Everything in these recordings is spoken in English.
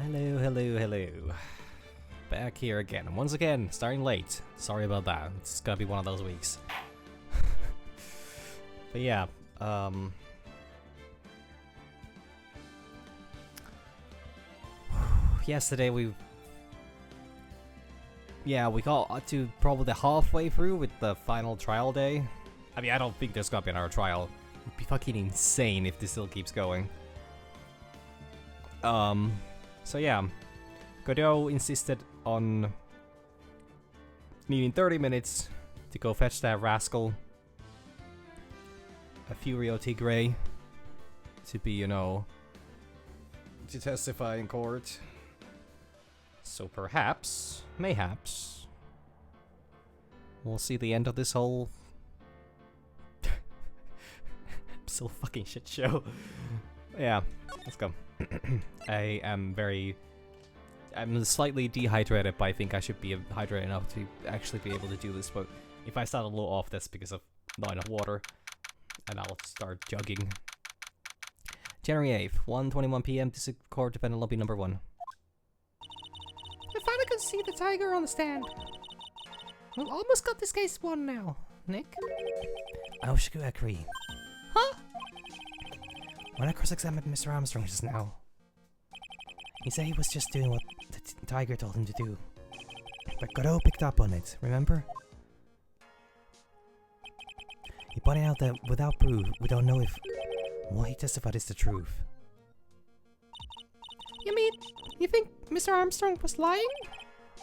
Hello, hello, hello. Back here again. Once again, starting late. Sorry about that. It's gonna be one of those weeks. But yeah, yesterday we got to probably halfway through with the final trial day. I mean, I don't think there's gonna be another trial. It'd be fucking insane if this still keeps going. So yeah, Godot insisted on needing 30 minutes to go fetch that rascal, a Furio Tigre, to be, you know, to testify in court. So perhaps, mayhaps, we'll see the end of this whole so fucking shit show. Yeah, let's go. I'm slightly dehydrated, but I think I should be hydrated enough to actually be able to do this. But if I start a little off, that's because of not enough water. And I'll start jogging. January 8th, 1:21 p.m. Discord defendant lobby number 1. I finally could see the tiger on the stand. We've almost got this case won now, Nick. I wish I agree. Huh? When I cross-examined Mr. Armstrong just now, he said he was just doing what the tiger told him to do. But Godot picked up on it, remember? He pointed out that without proof, we don't know if what he testified is the truth. You mean, you think Mr. Armstrong was lying?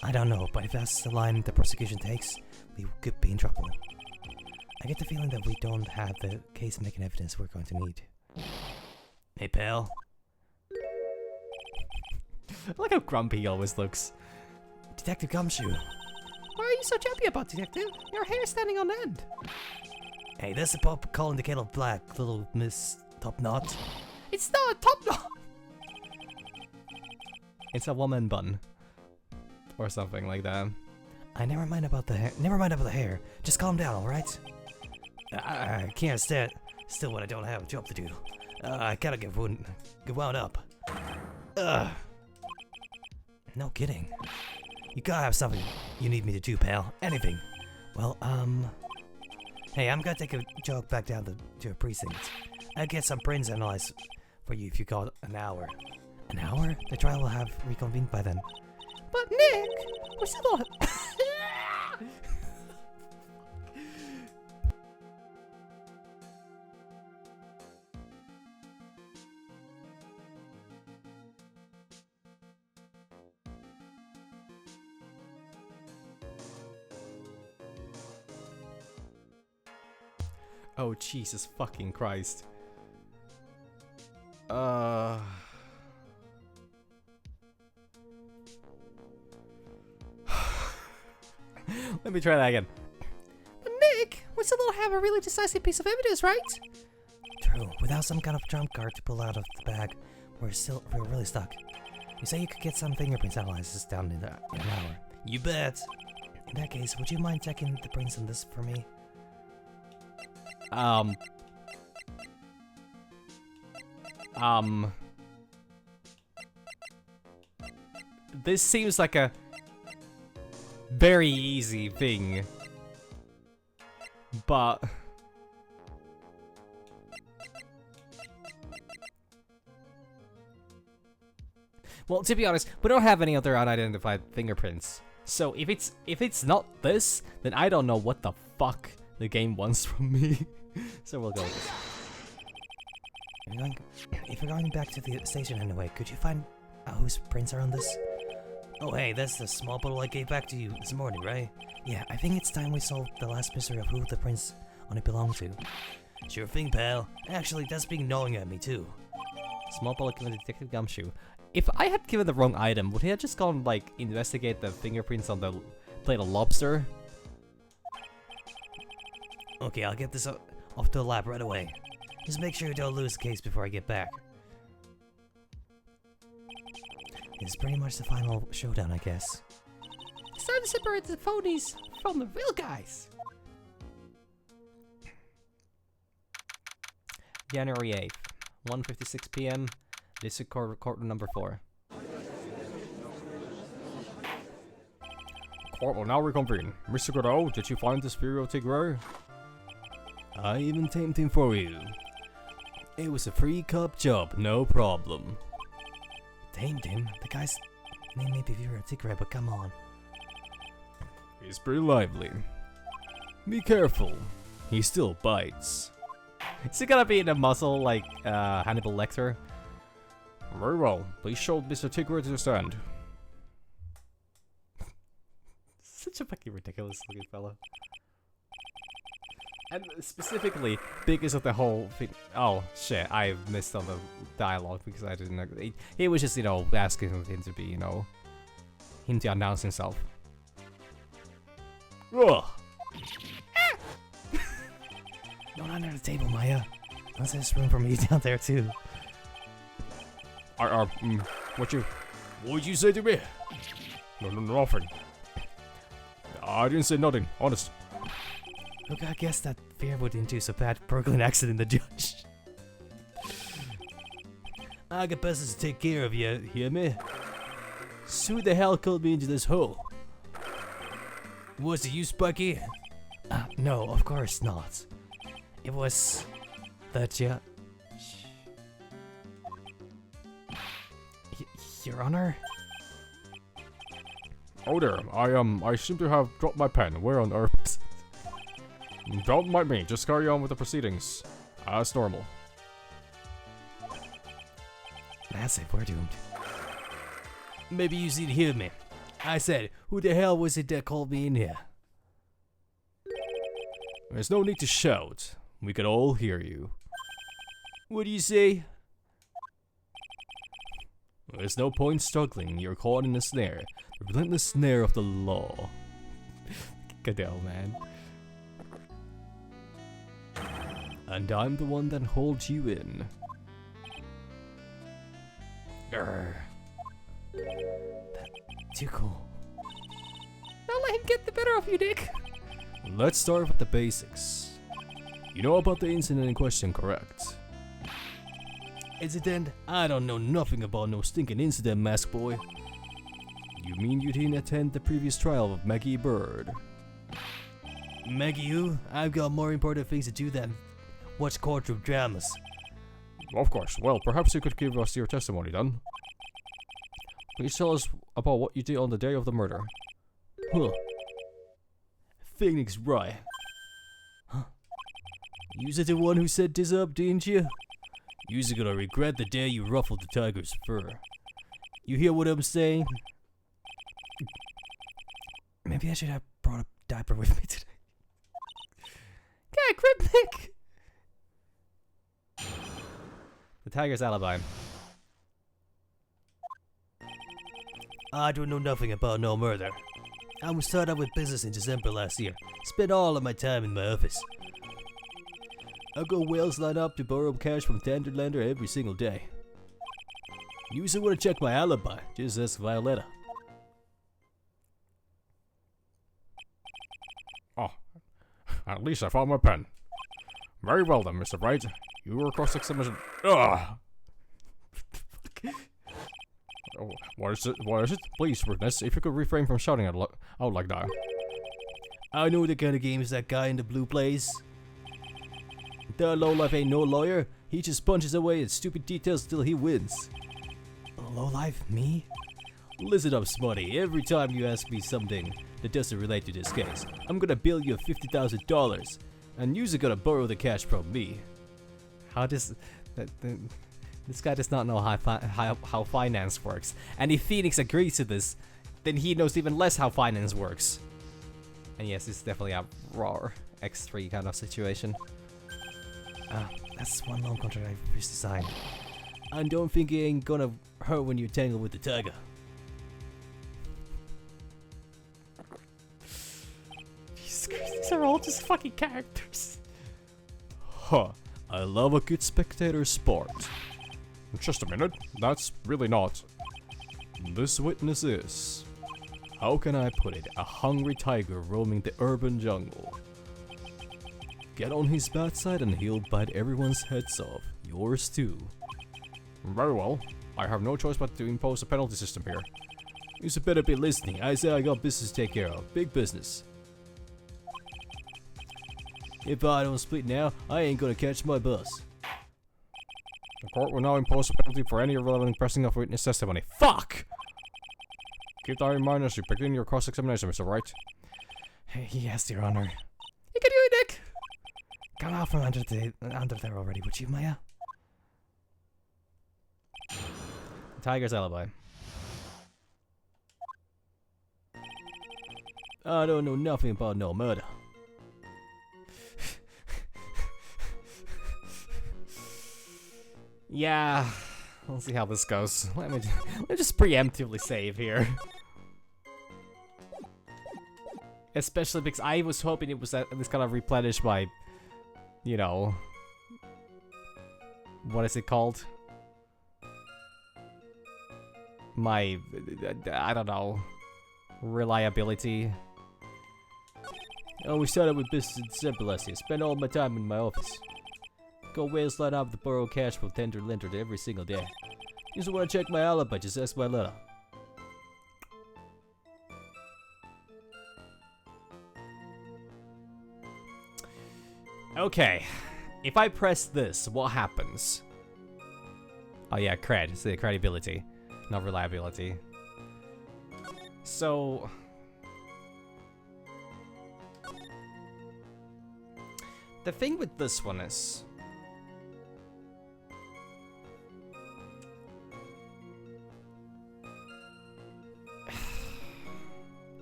I don't know, but if that's the line the prosecution takes, we could be in trouble. I get the feeling that we don't have the case-making evidence we're going to need. Hey, pal. I like how grumpy he always looks. Detective Gumshoe. Why are you so jumpy about, Detective? Your hair's standing on end. Hey, that's the pop calling the kettle black, little Miss Top Knot. It's not a top knot! It's a woman bun. Or something like that. Never mind about the hair. Never mind about the hair. Just calm down, alright? I can't stand still when I don't have a job to do. I gotta get wound up. No kidding. You gotta have something you need me to do, pal. Anything. Well, hey, I'm gonna take a jog back down to your precinct. I'll get some prints analyzed for you if you got an hour. An hour? The trial will have reconvened by then. But Nick, we're still on. Oh, Jesus fucking Christ. Let me try that again. But Nick, we still don't have a really decisive piece of evidence, right? True. Without some kind of trump card to pull out of the bag, we're really stuck. You say you could get some fingerprints analysis down in an hour. You bet. In that case, would you mind checking the prints on this for me? This seems like a very easy thing, but well, to be honest, we don't have any other unidentified fingerprints. So if it's not this, then I don't know what the fuck the game wants from me. So we'll go with this. If you're going back to the station anyway, could you find whose prints are on this? Oh hey, that's the small bottle I gave back to you this morning, right? Yeah, I think it's time we solved the last mystery of who the prints on it belong to. Sure thing, pal. Actually, that's being gnawing at me too. Small bullet given to Detective Gumshoe. If I had given the wrong item, would he have just gone, like, investigate the fingerprints on the plate of lobster? Okay, I'll get this off to the lab right away. Just make sure you don't lose the case before I get back. It's pretty much the final showdown, I guess. It's time to separate the phonies from the real guys. January 8th, 1:56 p.m. District Court number 4. Court will now reconvene. Mr. Godot, did you find this Imperial Tigray? I even tamed him for you. It was a free cup job, no problem. Tamed him? The guy's name may be Imperial Tigray, but come on. He's pretty lively. Be careful. He still bites. Is he gonna be in a muscle like Hannibal Lecter? Very well. Please show Mr. Tigray to the stand. Such a fucking ridiculous looking fellow. And specifically, because of the whole thing. Oh shit, I missed on the dialogue because I didn't know. He was just, you know, asking him to be, you know, him to announce himself. Ugh. Not under the table, Maya. There's room for me down there too. What'd you say to me? No, nothing. I didn't say nothing, honest. Look, I guess that fear would induce a bad burgling accident in the judge. I got business to take care of, you hear me? So who the hell called me into this hole? Was it you, Sparky? No, of course not. It was the judge. Your Honor? Oh there, I seem to have dropped my pen. Where on earth? Don't mind me, just carry on with the proceedings. As normal. That's it, we're doomed. Maybe you didn't hear me. I said, who the hell was it that called me in here? There's no need to shout. We can all hear you. What do you say? There's no point struggling. You're caught in a snare. The relentless snare of the law. Goodell, man. And I'm the one that holds you in. Grr. Too cool. Don't let him get the better of you, Dick. Let's start with the basics. You know about the incident in question, correct? Incident? I don't know nothing about no stinking incident, mask boy. You mean you didn't attend the previous trial of Maggie Bird? Maggie who? I've got more important things to do than watch courtroom dramas. Of course. Well, perhaps you could give us your testimony then. Please tell us about what you did on the day of the murder. Huh. Phoenix Wright. Huh? You're the one who set this up, didn't you? You're gonna regret the day you ruffled the tiger's fur. You hear what I'm saying? Maybe I should have brought a diaper with me today. God, Cryptic! The tiger's alibi. I don't know nothing about no murder. I was started out with business in December last year. Spent all of my time in my office. I got whales lined up to borrow cash from Tenderlander every single day. You also want to check my alibi, just ask Violetta. Oh, at least I found my pen. Very well then, Mr. Wright. You were cross-examined. Ugh! Oh, what is it? What is it? Please, witness, if you could refrain from shouting out like that. I know the kind of games that guy in the blue plays. That lowlife ain't no lawyer. He just punches away at stupid details till he wins. Lowlife? Me? Listen up, Smutty. Every time you ask me something that doesn't relate to this case, I'm gonna bill you $50,000, and you're gonna borrow the cash from me. How does this guy does not know how finance works, and if Phoenix agrees to this, then he knows even less how finance works. And yes, it's definitely a raw X3 kind of situation. That's one loan contract I refused to sign. I don't think it ain't gonna hurt when you tangle with the tiger. Jesus Christ, these are all just fucking characters. Huh. I love a good spectator sport. Just a minute. That's really not. This witness is... How can I put it? A hungry tiger roaming the urban jungle. Get on his bad side and he'll bite everyone's heads off. Yours too. Very well. I have no choice but to impose a penalty system here. You should better be listening. I say I got business to take care of. Big business. If I don't split now, I ain't gonna catch my bus. The court will now impose a penalty for any irrelevant pressing of witness testimony. Fuck! Keep that in mind as you begin your cross-examination, Mr. Wright. Yes, Your Honor. You can do it, Nick! Come out from under there already, would you, Maya? Tiger's alibi. I don't know nothing about no murder. Yeah, we'll see how this goes. Let me just preemptively save here. Especially because I was hoping it was at least kind of replenished by, you know, what is it called? My, I don't know, reliability. Oh, we started with business in December last year. Spent all my time in my office. Go wasteland out of the borough cash from tender lender every single day. You just want to check my alibi, just ask my letter. Okay, if I press this, what happens? Oh yeah, cred. It's the credibility, not reliability. So... the thing with this one is...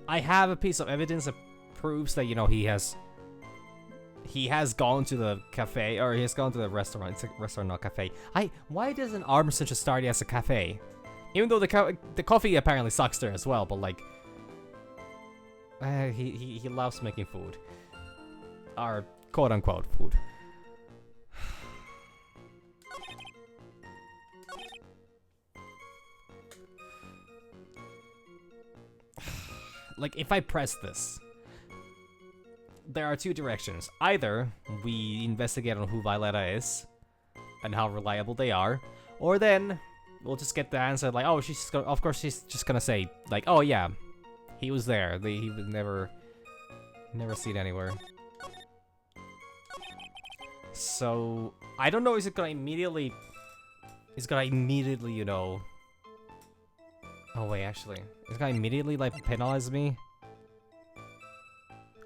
I have a piece of evidence that proves that, you know, he has gone to the cafe, or he has gone to the restaurant. It's a restaurant, not cafe. Why doesn't Armstrong just start as a cafe? Even though the coffee apparently sucks there as well, but like, he loves making food, or quote unquote food. Like, if I press this, there are two directions. Either we investigate on who Violetta is and how reliable they are, or then we'll just get the answer like, oh, of course she's just gonna say like, oh yeah, he was there. He was never seen anywhere. So I don't know. Is it gonna immediately? You know. Oh wait, actually, it's gonna immediately like penalize me.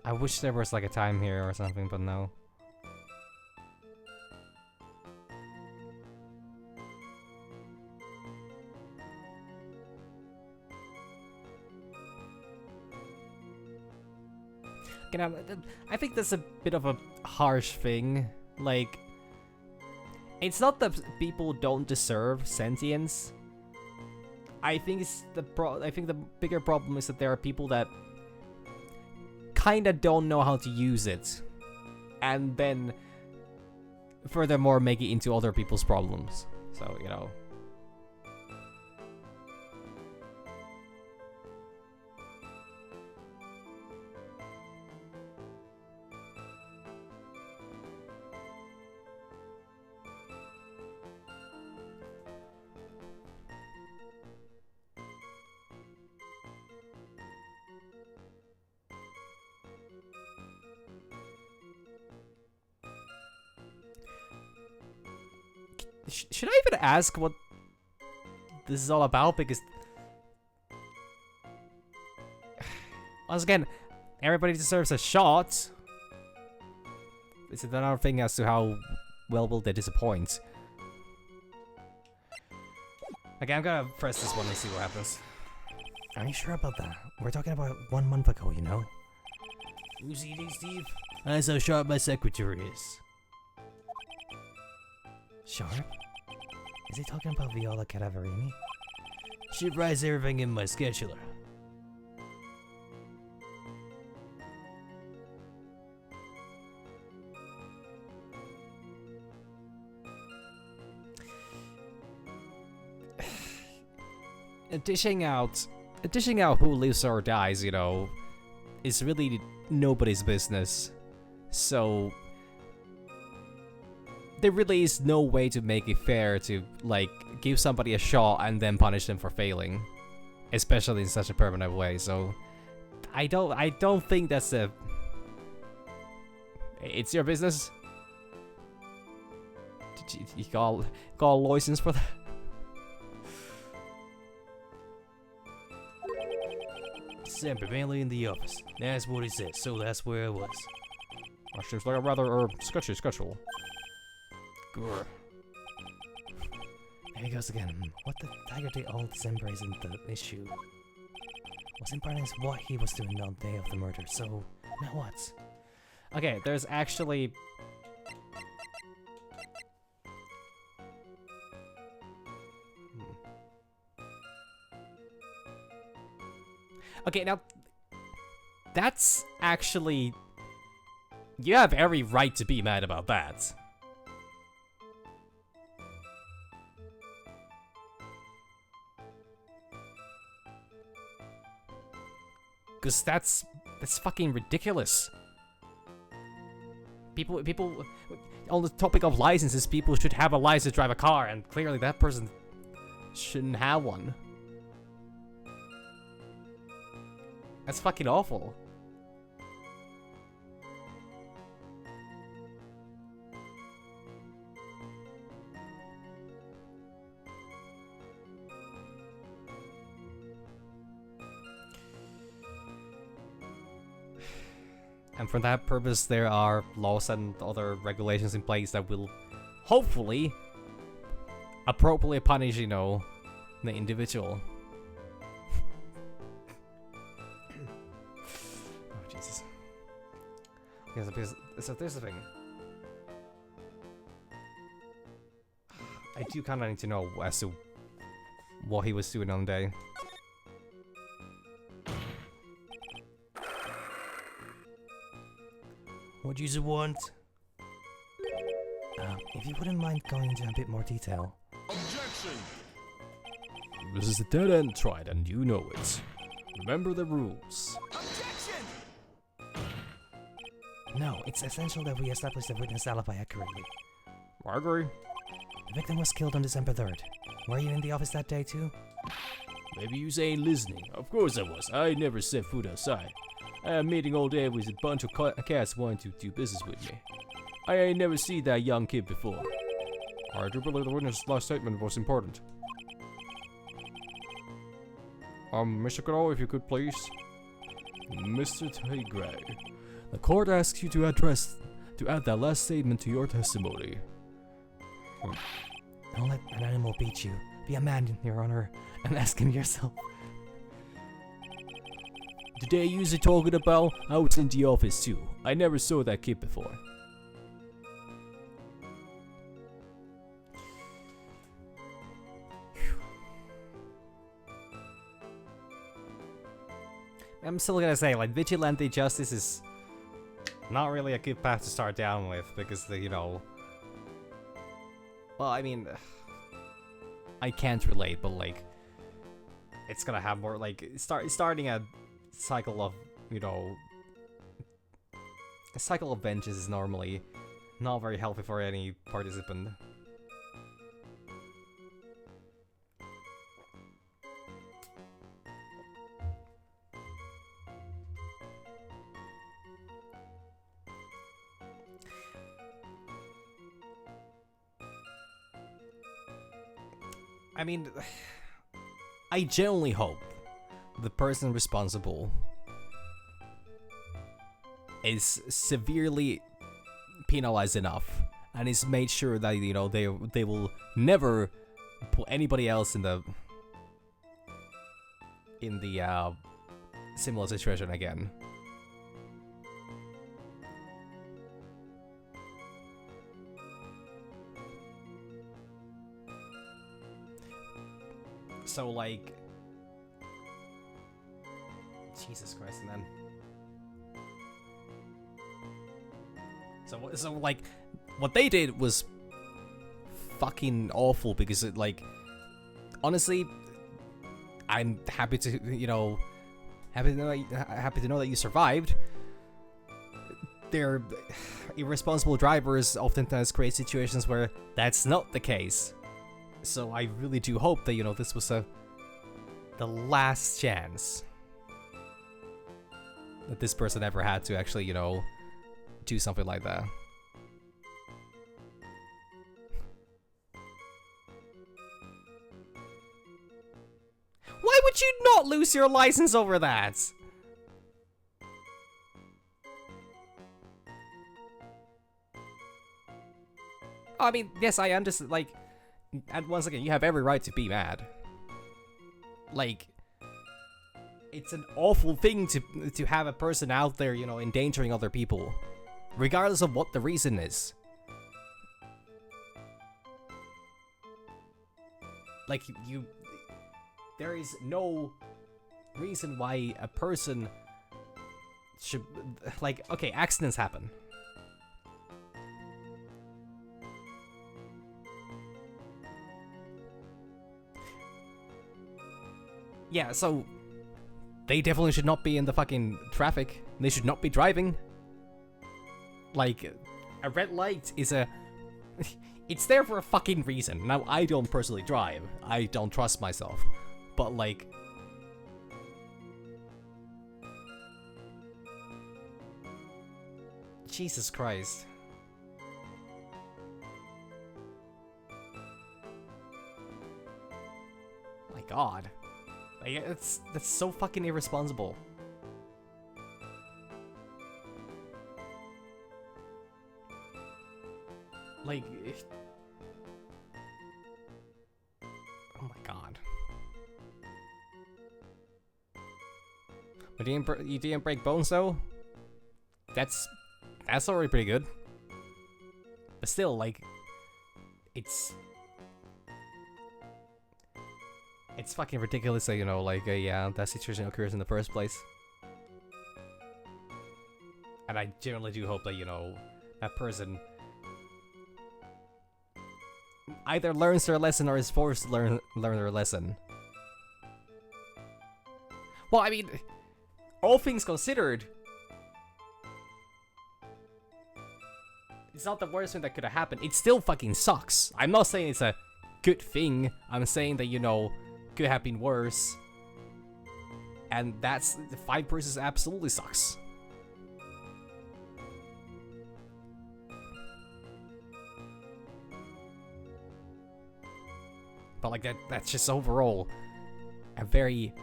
I wish there was like a time here or something, but no. You know, I think that's a bit of a harsh thing. Like, it's not that people don't deserve sentience. I think the bigger problem is that there are people that kinda don't know how to use it, and then furthermore make it into other people's problems. So, you know. Should I even ask what this is all about? Because once again, everybody deserves a shot. It's another thing as to how well will they disappoint. Okay, I'm gonna press this one and see what happens. Are you sure about that? We're talking about 1 month ago, you know? Who's eating, Steve? That's how sharp my secretary is. Sharp? Is he talking about Viola Cadaverini? She writes everything in my scheduler. Dishing out who lives or dies, you know, is really nobody's business. So there really is no way to make it fair to, like, give somebody a shot and then punish them for failing. especially in such a permanent way. So I don't think that's a. It's your business. Did you got a license for that? December, mainly in the office. That's what he said, so that's where I was. That seems like a rather sketchy schedule. Grr. There he goes again. What the Tiger Day all December isn't the issue. What's important is what he was doing on the day of the murder, so now what? Okay, there's actually. Okay, now that's actually. You have every right to be mad about that. Cause that's fucking ridiculous. People on the topic of licenses, people should have a license to drive a car, and clearly that person shouldn't have one. That's fucking awful. And for that purpose, there are laws and other regulations in place that will hopefully appropriately punish, you know, the individual. Oh, Jesus. Yeah, so there's the thing. I do kind of need to know as to what he was doing on the day. What do you want? If you wouldn't mind going into a bit more detail. Objection! This is a dead end, Tried, and you know it. Remember the rules. Objection! No, it's essential that we establish the witness alibi accurately. I agree. The victim was killed on December 3rd. Were you in the office that day too? Maybe you ain't listening. Of course I was. I never set foot outside. I am meeting all day with a bunch of cats wanting to do business with me. I ain't never seen that young kid before. I do believe the witness's last statement was important. Mr. Kano, if you could please. Mr. Tigray, the court asks you to add that last statement to your testimony. Don't let an animal beat you. Be a man, Your Honor, and ask him yourself. The day you were talking about, I was in the office too. I never saw that kid before. I'm still gonna say, like, vigilante justice is not really a good path to start down with, because, you know... Well, I mean... I can't relate, but, like... It's gonna have more, like, starting a cycle of, you know... A cycle of vengeance is normally not very healthy for any participant. I mean, I genuinely hope the person responsible is severely penalized enough and is made sure that, you know, they will never put anybody else in the similar situation again. So, like, Jesus Christ, and then so like, what they did was fucking awful, because it, like, honestly, I'm happy to, you know, happy to know that you survived. They're irresponsible drivers oftentimes create situations where that's not the case. So I really do hope that, you know, this was a the last chance that this person ever had to actually, you know, do something like that. Why would you not lose your license over that? I mean, yes, I understand, like, and once again, you have every right to be mad. Like, it's an awful thing to have a person out there, you know, endangering other people, regardless of what the reason is. Like, there is no reason why a person should, like, okay, accidents happen. Yeah, so they definitely should not be in the fucking traffic. They should not be driving. Like, a red light is a... It's there for a fucking reason. Now, I don't personally drive. I don't trust myself. But, like... Jesus Christ. My God. Like, that's so fucking irresponsible. Like... Oh my God. But you didn't break bones though? That's already pretty good. But still, like... It's fucking ridiculous that, you know, like, yeah, that situation occurs in the first place. And I generally do hope that, you know, that person either learns their lesson or is forced to learn their lesson. Well, I mean, all things considered, it's not the worst thing that could have happened. It still fucking sucks. I'm not saying it's a good thing. I'm saying that, you know, could have been worse. And that's... The 5 versus absolutely sucks. But like that's just overall a very,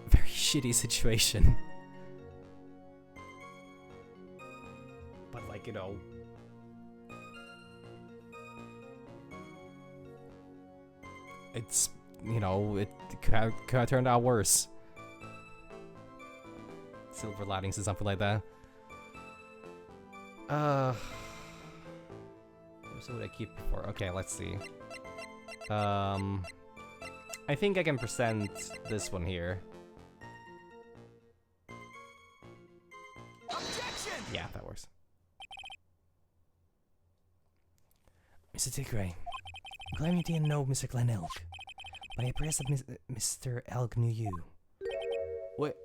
very shitty situation. But like, you know, it's, you know, it could have turned out worse. Silver linings and something like that. So what would I keep before? Okay, let's see. I think I can present this one here. Objection! Yeah, that works. Mr. Tigray, I'm glad you didn't know Mr. Glen Elk, but I appraise that Mr. Elk knew you. What?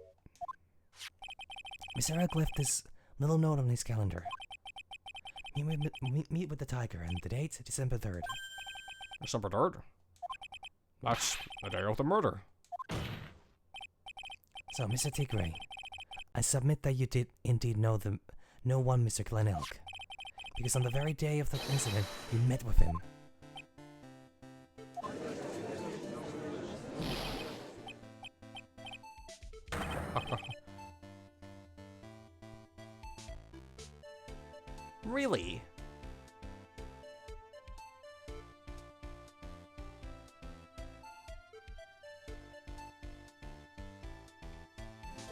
Mr. Elk left this little note on his calendar. Meet with the tiger, and the date, December 3rd. December 3rd? That's the day of the murder. So, Mr. Tigray, I submit that you did indeed know one Mr. Glen Elk, because on the very day of the incident, you met with him. Really?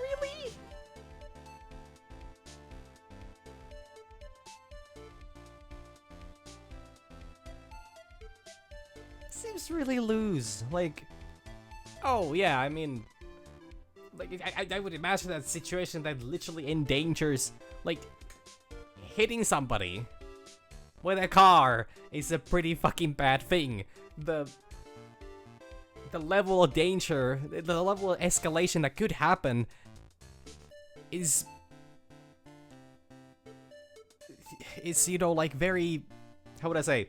Really? Seems really loose. Like, oh yeah, I mean, like I would imagine that situation that literally endangers, like, hitting somebody with a car is a pretty fucking bad thing. The level of danger, the level of escalation that could happen is, you know, like very, how would I say?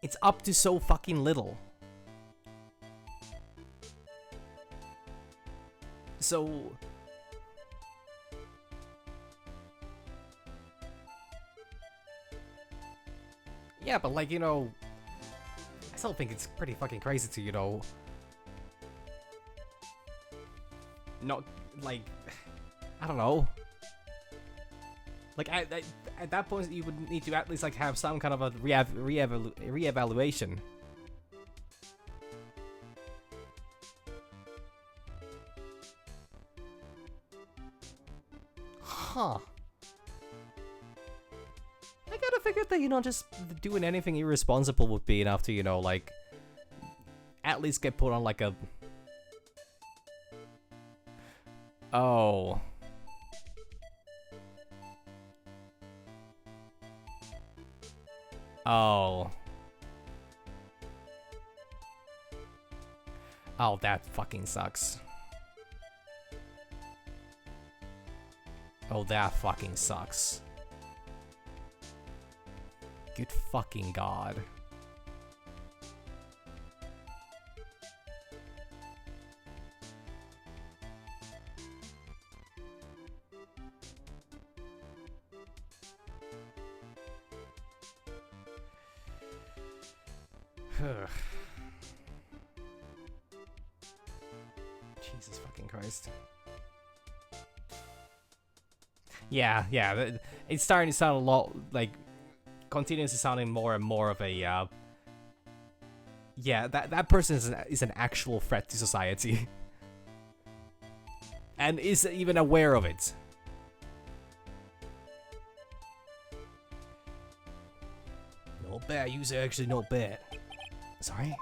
It's up to so fucking little. so... Yeah, but like, you know... I still think it's pretty fucking crazy to, you know... Not, like... I don't know. Like, at that point, you would need to at least, like, have some kind of a reevaluation. Huh. I gotta figure that, you know, just doing anything irresponsible would be enough to, you know, like, at least get put on, like, a... Oh. Oh. Oh, that fucking sucks. Oh, that fucking sucks. Good fucking god. Jesus fucking Christ. Yeah, it's starting to sound a lot like continuously sounding more and more of a yeah, that person is an actual threat to society. And is even aware of it. Not bad, you's actually not bad. Sorry?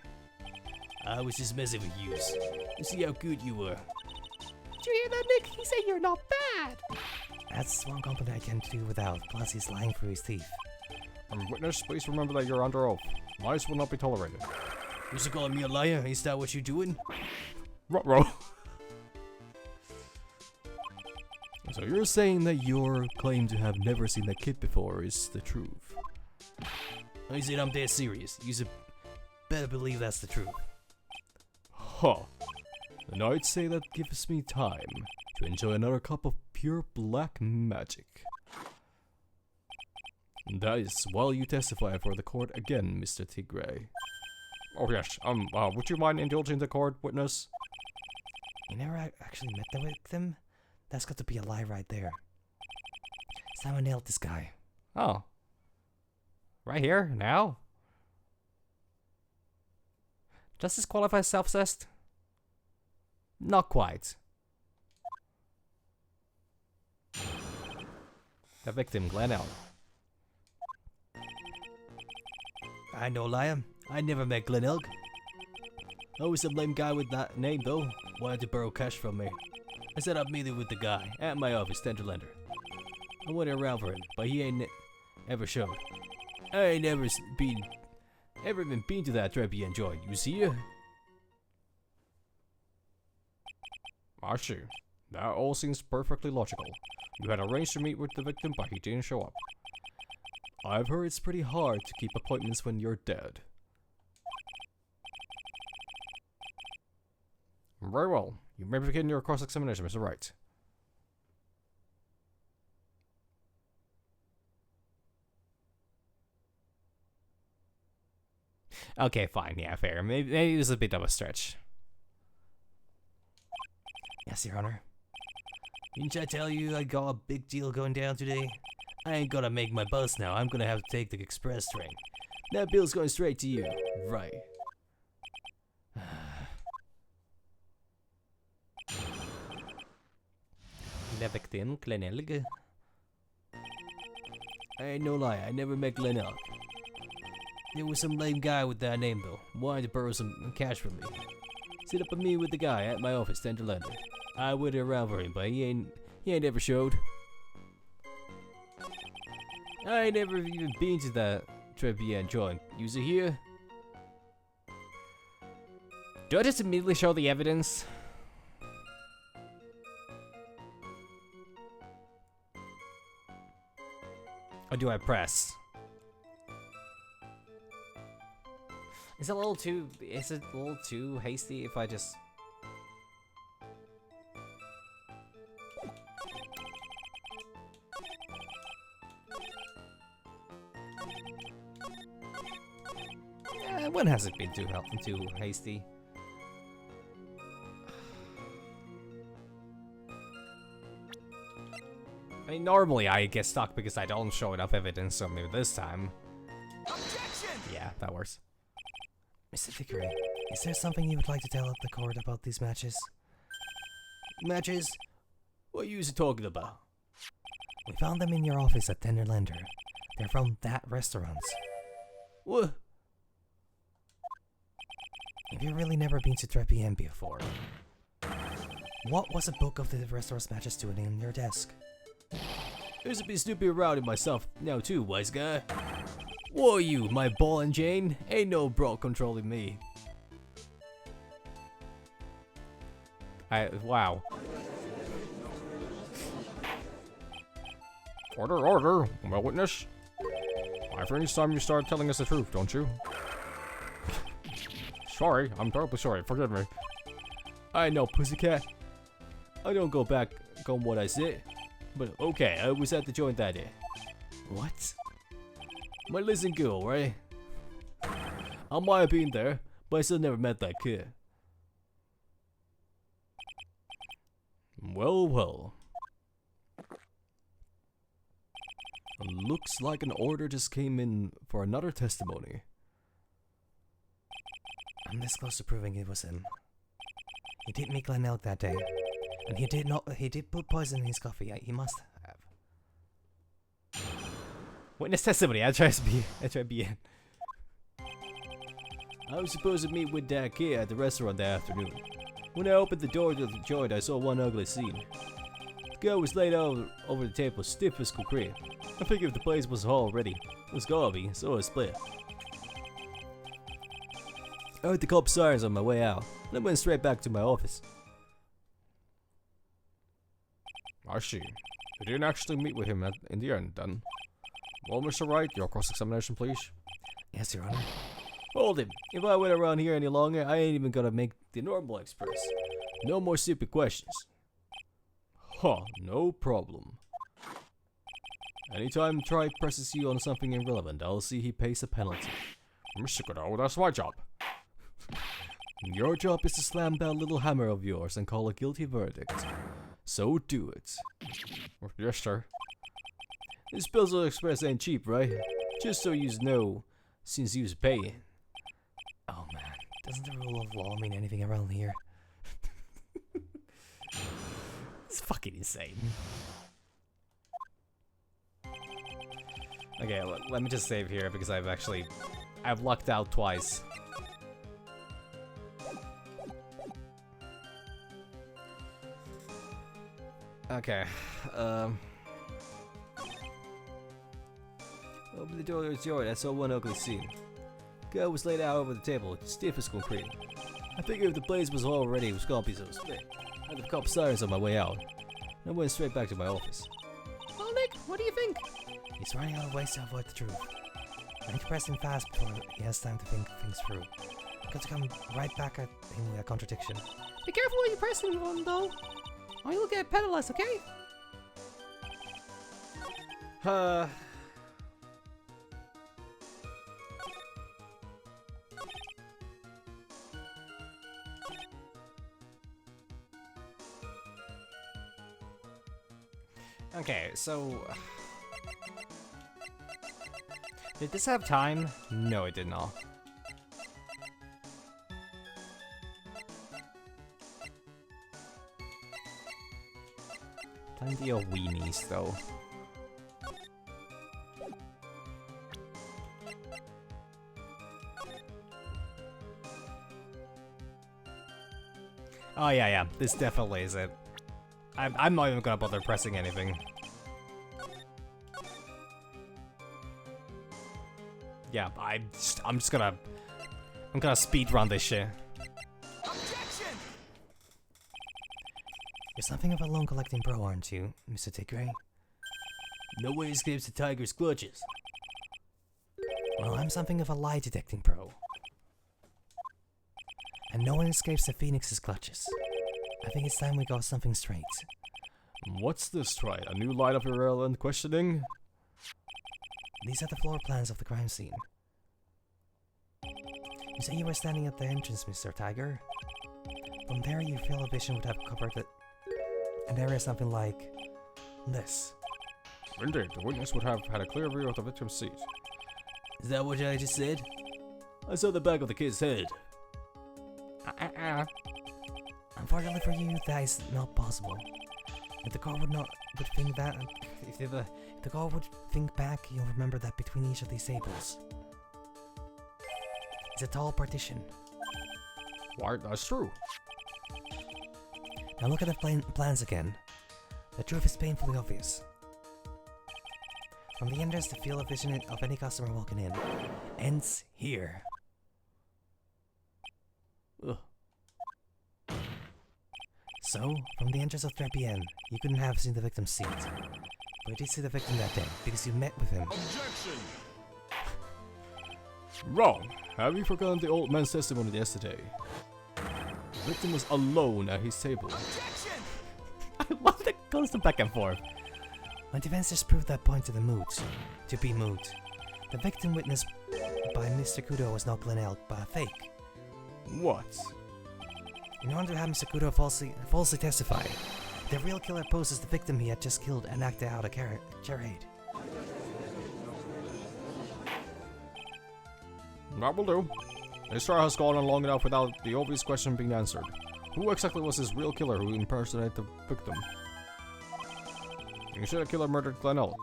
I was just messing with yous. To see how good you were. Did you hear that, Nick? He said you're not bad. That's one compliment I can't do without, plus he's lying through his teeth. Witness, please remember that you're under oath. Lies will not be tolerated. You calling me a liar? Is that what you're doing? Ruh-roh. So you're saying that your claim to have never seen that kid before is the truth? I said I'm dead serious. You better believe that's the truth. Huh. Then I'd say that gives me time to enjoy another cup of pure black magic. And that is while you testify for the court again, Mr. Tigray. Oh yes, would you mind indulging the court, witness? You never actually met the victim? That's got to be a lie right there. Someone nailed this guy. Oh. Right here? Now? Does this qualify as self-assessed? Not quite. The victim, Glenn L. I no liar. I never met Glenn Elk. I was some lame guy with that name though. Wanted to borrow cash from me. I set up meeting with the guy at my office, Tender Lender. I went around for him, but he ain't ever showed. I ain't ever even been to that Trebian joint. You see ya? I see. That all seems perfectly logical. You had arranged to meet with the victim, but he didn't show up. I've heard it's pretty hard to keep appointments when you're dead. Very well. You may begin your cross-examination, Mr. Wright. Okay, fine. Yeah, fair. Maybe it was a bit of a stretch. Yes, Your Honor. Didn't I tell you I got a big deal going down today? I ain't gonna make my bus now. I'm gonna have to take the express train. That bill's going straight to you. Right. The victim, Glenn Elg. I ain't no lie. I never met Glenn Elk. There was some lame guy with that name though. Wanted to borrow some cash from me. Set up a meeting with the guy at my office, Tender Lender. I went around for him, but he ain't ever showed. I ain't never even been to that Trebian joint. You see here? Do I just immediately show the evidence? Or do I press? Is it a little too hasty if I just... When has it been too hasty? I mean, normally I get stuck because I don't show enough evidence, so maybe this time. Objection! Yeah, that works. Mr. Thickeray, is there something you would like to tell the court about these matches? Matches? What are you talking about? We found them in your office at Tenderlander. They're from that restaurant. What? Have you really never been to Trepian before? What was a book of the restaurant's matches doing in your desk? There's a bit snooping around in myself now too, wise guy. What are you, my ball and chain? Ain't no bro controlling me. Wow. Order, my witness. I think it's time you start telling us the truth, don't you? Sorry, I'm terribly sorry, forgive me. I know, pussycat. I don't go back on what I said. But okay, I was at the joint that day. What? My listen girl, right? I might have been there, but I still never met that kid. Well. Looks like an order just came in for another testimony. I'm this close to proving it was him. He did meet Glen Elk that day. And he did put poison in his coffee. He must have. Witness testimony. I try to be in. I was supposed to meet with that kid at the restaurant that afternoon. When I opened the door to the joint, I saw one ugly scene. The girl was laid out over the table, stiff as concrete. I figured if the place was all ready, it was gonna be, so I split. I heard the cop sirens on my way out, and I went straight back to my office. I see. You didn't actually meet with him in the end, then. Well, Mr. Wright, your cross-examination, please. Yes, Your Honor. Hold him. If I wait around here any longer, I ain't even gonna make the normal express. No more stupid questions. Huh, no problem. Anytime Tribe presses you on something irrelevant, I'll see he pays a penalty. Mr. Godot, that's my job. Your job is to slam that little hammer of yours and call a guilty verdict. So do it. Yes, sir. This Pilsner Express ain't cheap, right? Just so you know, since you's paying. Oh man, doesn't the rule of law mean anything around here? It's fucking insane. Okay, let me just save here because I've lucked out twice. Okay, open the door to the joint, I saw one ugly scene. Girl was laid out over the table, stiff as concrete. I figured if the blaze was all ready, it was gonna be so split. I had the cop sirens on my way out, and I went straight back to my office. Well, Nick, what do you think? He's running out of ways to avoid the truth. I need to press him fast before he has time to think things through. I've got to come right back at him with a contradiction. Be careful when you press him on, though. Or you'll get penalized, okay? Okay, so... Did this have time? No, it did not. Plenty of weenies, though. Oh yeah, this definitely is it. I'm not even gonna bother pressing anything. Yeah, I'm gonna speed run this shit. Objection! You're something of a loan collecting pro, aren't you, Mr. Thickeray? No way escapes the tiger's clutches. Well, I'm something of a lie detecting pro. And no one escapes the Phoenix's clutches. I think it's time we got something straight. What's this, Try? A new line of irrelevant questioning? These are the floor plans of the crime scene. You say you were standing at the entrance, Mr. Tiger. From there, your field of vision would have covered an area something like this. Indeed, the witness would have had a clear view of the victim's seat. Is that what I just said? I saw the back of the kid's head. Unfortunately for you, that is not possible. If the car would think that, if the car would think back, you'll remember that between each of these tables is a tall partition. Why, that's true. Now look at the plans again. The truth is painfully obvious. From the entrance, the field of vision of any customer walking in ends here. Ugh. So, from the entrance of 3 p.m., you couldn't have seen the victim's seat. But you did see the victim that day, because you met with him. Objection! Wrong. Have you forgotten the old man's testimony yesterday? The victim was alone at his table. Objection! I love the constant back and forth. My defense just proved that point to be moot. The victim witnessed by Mr. Kudo was not Glen Elk, but a fake. What? In order to have Mr. Kudo falsely testify, the real killer posed as the victim he had just killed and acted out a charade. That will do. This trial has gone on long enough without the obvious question being answered. Who exactly was this real killer who impersonated the victim? You said the killer murdered Glen Elk,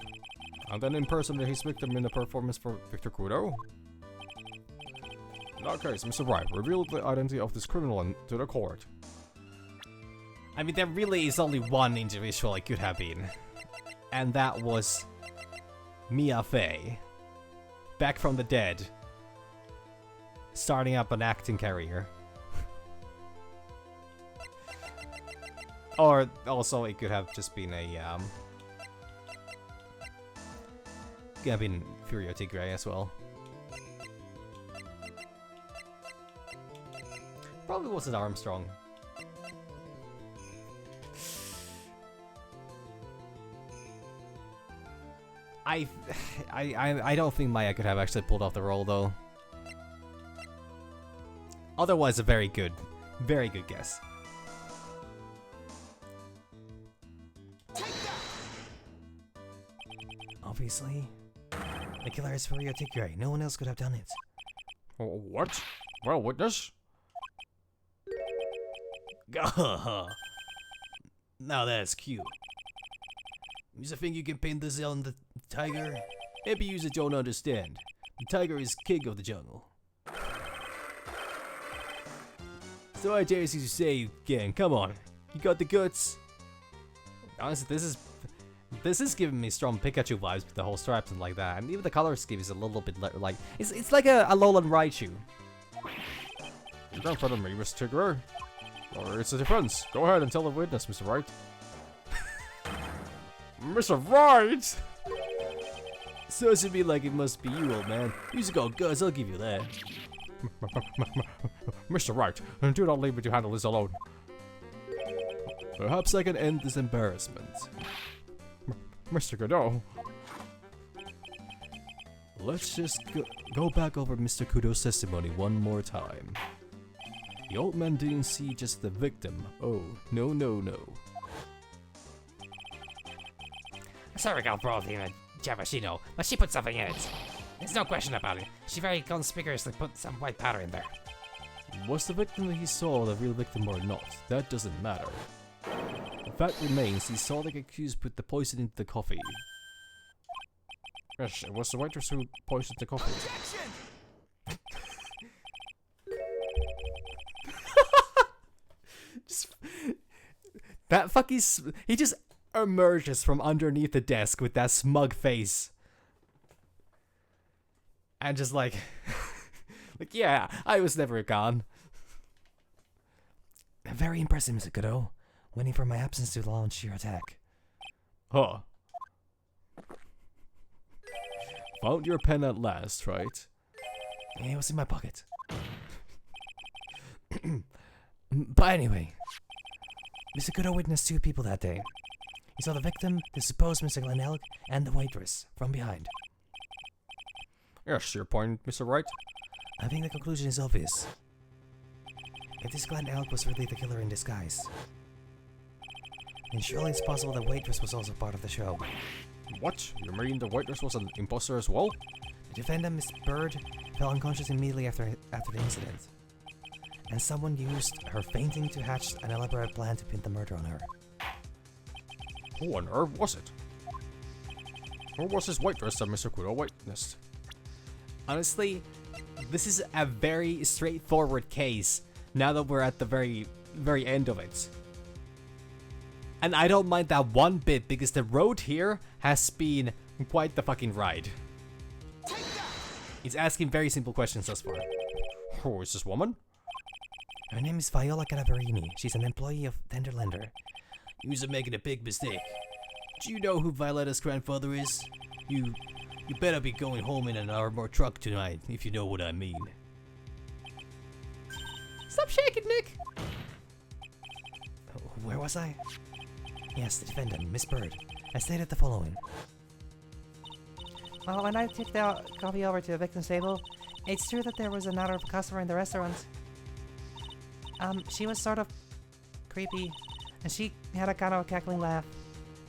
and then impersonated his victim in the performance for Victor Kudo? In that case, Mr. Wright, reveal the identity of this criminal to the court. I mean, there really is only one individual it could have been. And that was Mia Fey. Back from the dead. Starting up an acting career. Or also it could have just been a could have been Furio Tigre as well. Probably wasn't Armstrong. I don't think Maya could have actually pulled off the role though. Otherwise, a very good guess. Obviously, the killer is Furio Tigre. No one else could have done it. What? Well, witness? Now that's cute. You think you can pin this on the tiger? Maybe you don't understand. The tiger is king of the jungle. So I dare you to say again, come on. You got the guts? Honestly, this is giving me strong Pikachu vibes with the whole stripes and like that. And even the color scheme is a little bit like it's like a Alolan Raichu. You don't follow me, Mr. Tigger. Or it's a difference. Go ahead and tell the witness, Mr. Wright. Mr. Wright! So to me like it must be you, old man. You just got guts, I'll give you that. Mr. Wright, do not leave me to handle this alone. Perhaps I can end this embarrassment. Mr. Godot. Let's just go back over Mr. Kudo's testimony one more time. The old man didn't see just the victim. Oh, no, no, no. Sorry, girl brought in a Javashino, but she put something in it. There's no question about it. She very conspicuously put some white powder in there. Was the victim that he saw the real victim or not? That doesn't matter. The fact remains he saw the accused put the poison into the coffee. Yes, it was the waitress who poisoned the coffee. Objection! That fucking he just emerges from underneath the desk with that smug face. And just like like, yeah, I was never gone. Very impressive, Mr. Kudo. Waiting for my absence to launch your attack. Huh. Found your pen at last, right? Yeah, it was in my pocket. But anyway, Mr. Kudo witnessed 2 people that day. He saw the victim, the supposed Mr. Glen Elk, and the waitress from behind. Yes, your point, Mr. Wright. I think the conclusion is obvious. If this Glenn Elk was really the killer in disguise, then surely it's possible the waitress was also part of the show. What? You mean the waitress was an imposter as well? The defendant, Miss Bird, fell unconscious immediately after the incident, and someone used her fainting to hatch an elaborate plan to pin the murder on her. Who on earth was it? Or was this waitress that Mr. Kudo witnessed? Honestly, this is a very straightforward case now that we're at the very end of it. And I don't mind that one bit because the road here has been quite the fucking ride. It's asking very simple questions thus far. Who is this woman? Her name is Viola Cadaverini. She's an employee of Tenderlander. You're making a big mistake. Do you know who Violetta's grandfather is? You better be going home in an armored truck tonight, if you know what I mean. Stop shaking, Nick! Where was I? Yes, the defendant, Miss Bird. I stated the following. Well, when I took the coffee over to the victim's table, it's true that there was another customer in the restaurant. She was sort of creepy, and she had a kind of cackling laugh.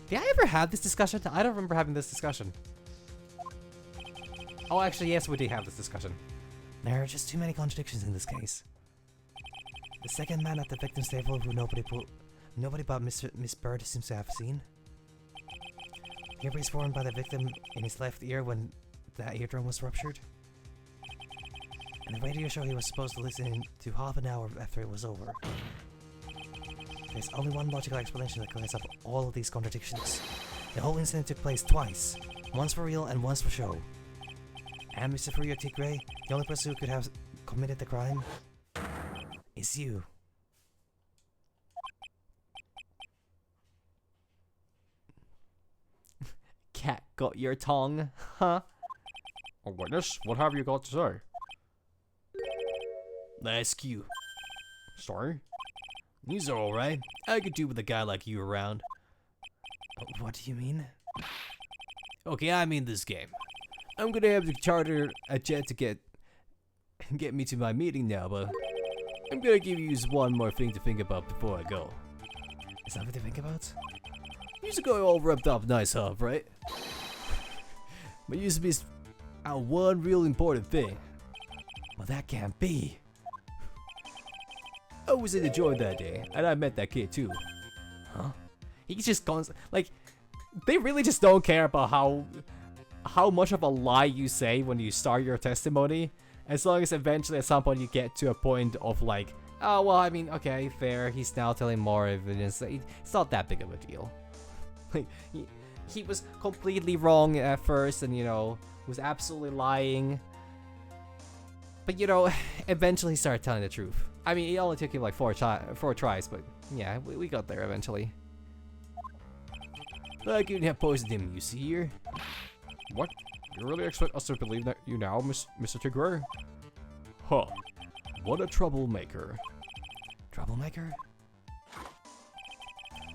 Did I ever have this discussion? I don't remember having this discussion. Oh, actually, yes, we did have this discussion. There are just too many contradictions in this case. The second man at the victim's table who nobody but Miss Bird seems to have seen. Earpiece worn by the victim in his left ear when that eardrum was ruptured. And the radio show he was supposed to listen to half an hour after it was over. There's only one logical explanation that clears up all of these contradictions. The whole incident took place twice. Once for real and once for show. And Mr. Furio Tigre, the only person who could have committed the crime, is you. Cat got your tongue, huh? A witness? What have you got to say? Ask you. Sorry? He's alright. I could do with a guy like you around. What do you mean? Okay, I mean this game. I'm gonna have to charter a jet to get me to my meeting now, but I'm gonna give you one more thing to think about before I go. Is that what you think about? You used to go all rubbed up nice, huh, right? But used to be one real important thing. Well, that can't be. I was in the joint that day, and I met that kid too. Huh? He's just constant. Like, they really just don't care about how much of a lie you say when you start your testimony, as long as eventually at some point you get to a point of like, oh well, I mean, okay, fair. He's now telling more evidence. It's not that big of a deal. Like, he was completely wrong at first, and was absolutely lying. But eventually he started telling the truth. I mean, it only took him like four tries, but yeah, we got there eventually. I couldn't have poisoned him, you see here. What? You really expect us to believe that you now, Mr. Tigre? Huh. What a troublemaker. Troublemaker?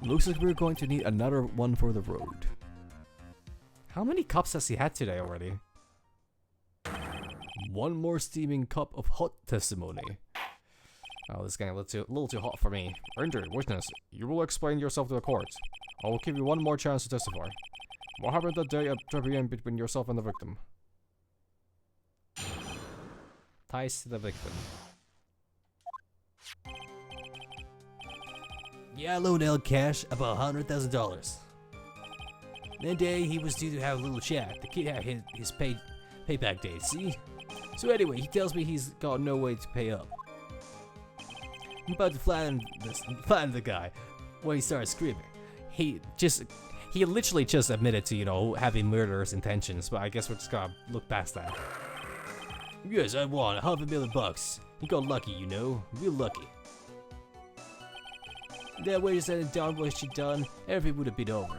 Looks like we're going to need another one for the road. How many cups has he had today already? One more steaming cup of hot testimony. Oh, this is getting a little too hot for me. Ranger, witness, you will explain yourself to the court. I will give you one more chance to testify. What happened that day at 3 p.m. between yourself and the victim? Ties to the victim. Yeah, I loaned El Cash about $100,000. That day, he was due to have a little chat. The kid had his payback date, see? So anyway, he tells me he's got no way to pay up. I'm about to flatten the guy when he starts screaming. He literally just admitted to, having murderous intentions, but I guess we're just gonna look past that. Yes, I won $500,000. He got lucky, real lucky. That way, just sitting down what she done, everything would have been over.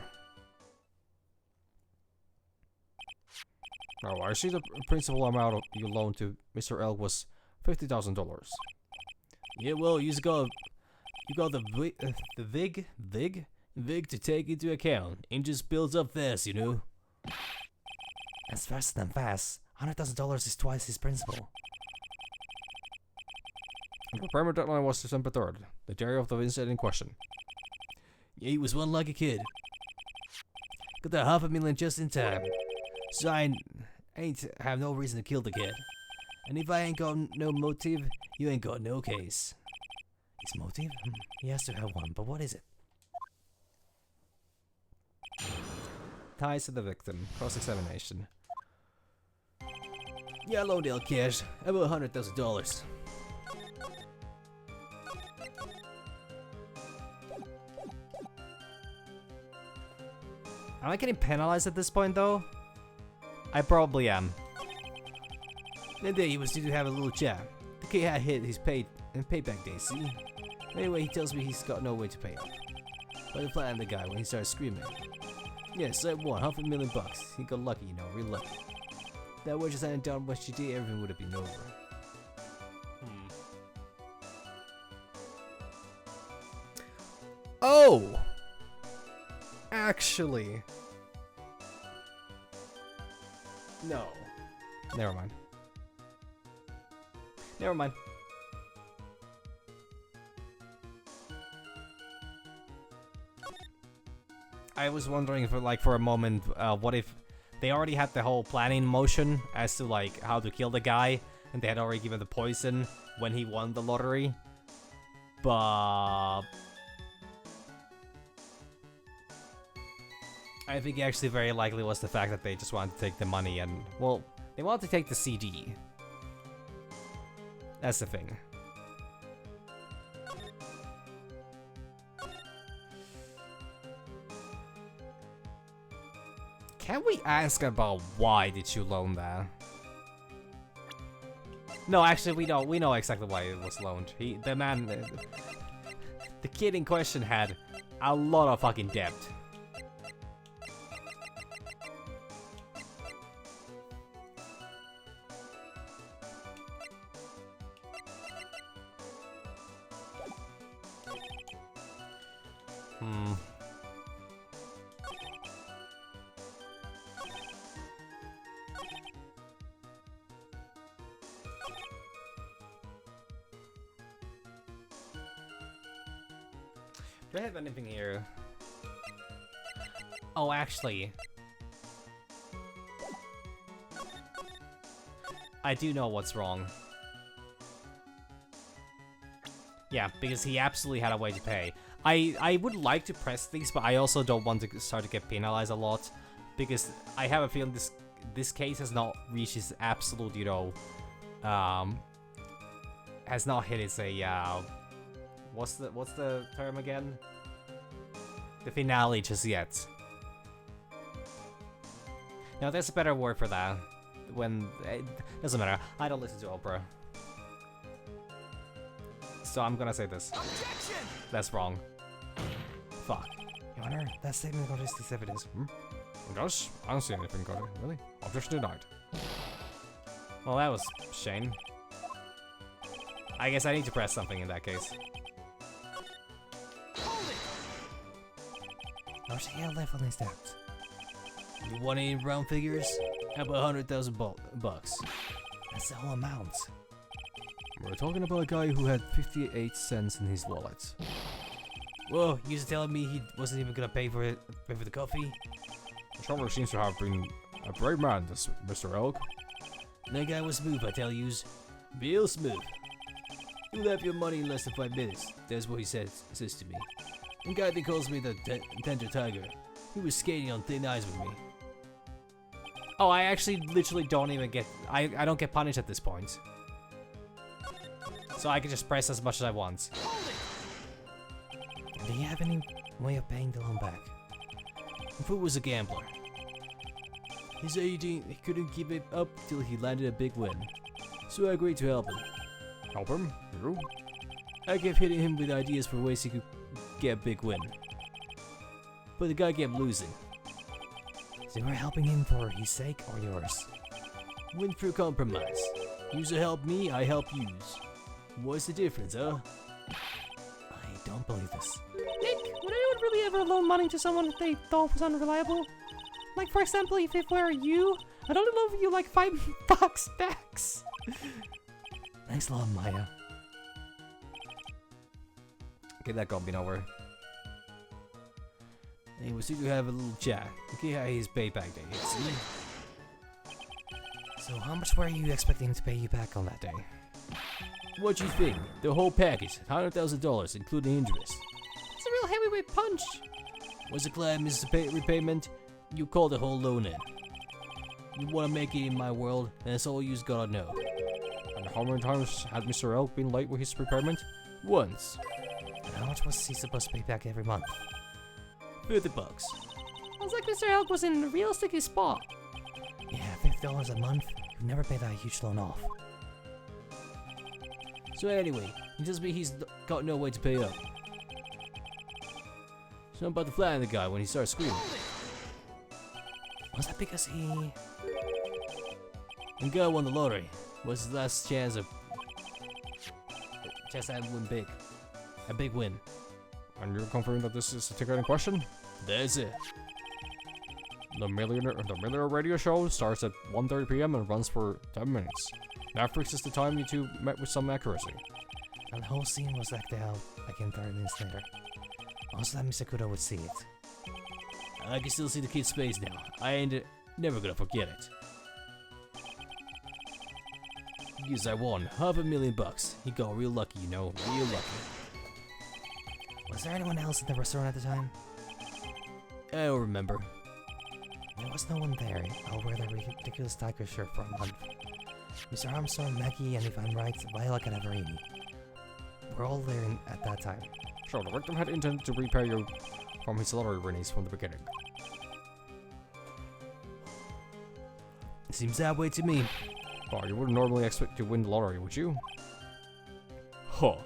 Oh, I see the principal amount you loaned to Mr. L was $50,000. Yeah, well, you got the Vig to take into account. It just builds up fast, That's faster than fast. $100,000 is twice his principal. The payment deadline was December 3rd, the day of the incident in question. Yeah, he was one lucky kid. Got that $500,000 just in time. So I ain't have no reason to kill the kid. And if I ain't got no motive, you ain't got no case. His motive? He has to have one, but what is it? Ties to the victim. Cross-examination. Yeah, Lowdale cash. About $100,000. Am I getting penalized at this point, though? I probably am. That day he was due to have a little chat. The kid had hit his payback day, see? Anyway, he tells me he's got no way to pay up. But I flattened the guy when he started screaming. Yes, I won $500,000. He got lucky, you know, real lucky. That word just hadn't done what she did, everything would have been over. Oh! Actually. No. Never mind. Never mind. I was wondering if, like, for a moment, what if they already had the whole planning motion as to, like, how to kill the guy, and they had already given the poison when he won the lottery, but I think actually very likely was the fact that they just wanted to take the money and, well, they wanted to take the CD. That's the thing. Can we ask about why did you loan that? No, actually, we know exactly why it was loaned. The kid in question had a lot of fucking debt. Do I have anything here? Oh, actually. I do know what's wrong. Yeah, because he absolutely had a way to pay. I would like to press these, but I also don't want to start to get penalized a lot. Because I have a feeling this case has not reached its absolute, you know, has not hit its what's the term again? The finale just yet. No, there's a better word for that. When it doesn't matter. I don't listen to opera, so I'm gonna say this. Objection! That's wrong. Fuck. Your Honor, that statement got us this evidence. It does? I don't see anything got it, really. Objection denied. Well, that was Shane. I guess I need to press something in that case. How much he left on his debt? You want any round figures? How about 100,000 bucks? That's the whole amount. We're talking about a guy who had 58 cents in his wallet. Whoa, you was telling me he wasn't even gonna pay for the coffee? The traveler seems to have been a brave man, this Mr. Elk. That guy was smooth, I tell yous. Real smooth. You'll have your money in less than 5 minutes. That's what he says to me. And guy that calls me the Tender Tiger, he was skating on thin ice with me. Oh, I actually literally don't even get... I don't get punished at this point. So I can just press as much as I want. Do you have any way of paying the loan back? Fu was a gambler. He said he couldn't keep it up till he landed a big win. So I agreed to help him. Help him? You? I kept hitting him with ideas for ways he could get a big win. But the guy kept losing. So you were helping him for his sake or yours? Win through compromise. You help me, I help yous. What's the difference, huh? I don't believe this. Nick, would anyone really ever loan money to someone that they thought was unreliable? Like, for example, if it were you, I'd only loan you like $5 backs. Thanks a lot, Maya. Get that goblin over. Hey, we seem to have a little chat. Okay, how his payback day is. See? So how much were you expecting him to pay you back on that day? What you think? The whole package, $100,000, including interest. It's a real heavyweight punch. Was the client misses repayment? You call the whole loan in. You wanna make it in my world, and that's all you's gotta know. And how many times had Mr. L been late with his repayment? Once. And how much was he supposed to pay back every month? $50. Sounds like Mr. Elk was in a real sticky spot. Yeah, $50 a month? You'd never pay that huge loan off. So anyway, he tells me he's got no way to pay up. So I'm about to flatten the guy when he starts screaming. Was that because he... And guy won the lottery. Was his last chance of... Chance to win big. A big win. And you're confirming that this is the ticket in question? That's it. The Millionaire Radio Show starts at 1:30 p.m. and runs for 10 minutes. That fixes the time you two met with some accuracy. And the whole scene was acted out again 30 minutes later. Also that Mr. Kudo would see it. I can still see the kid's face now. I ain't never gonna forget it. Yes, I won $500,000. He got real lucky, you know, real lucky. Was there anyone else in the restaurant at the time? I don't remember. There was no one there. I'll wear the ridiculous tiger shirt for a month. Mr. Armstrong, Maggie, and if I'm right, Viola Canavarini. We're all there at that time. Sure, the victim had intended to repay you from his lottery winnings from the beginning. Seems that way to me. But you wouldn't normally expect to win the lottery, would you? Huh.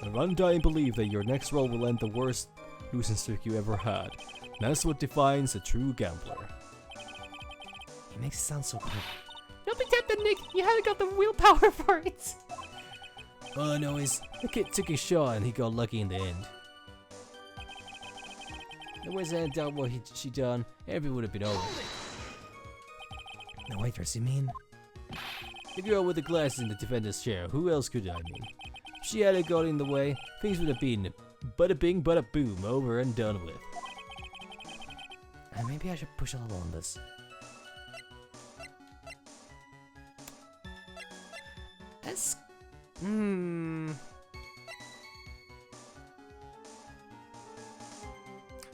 An undying belief that your next roll will end the worst losing streak you ever had. That's what defines a true gambler. He makes it sound so cool. Don't be tempted, Nick. You haven't got the willpower for it. All I know is, the kid took his shot and he got lucky in the end. There was any doubt what she done, everything would have been over. The waitress, you mean? The girl with the glasses in the defender's chair, who else could I mean? If she hadn't got in the way, things would have been bada bing bada boom, over and done with. Maybe I should push a little on this.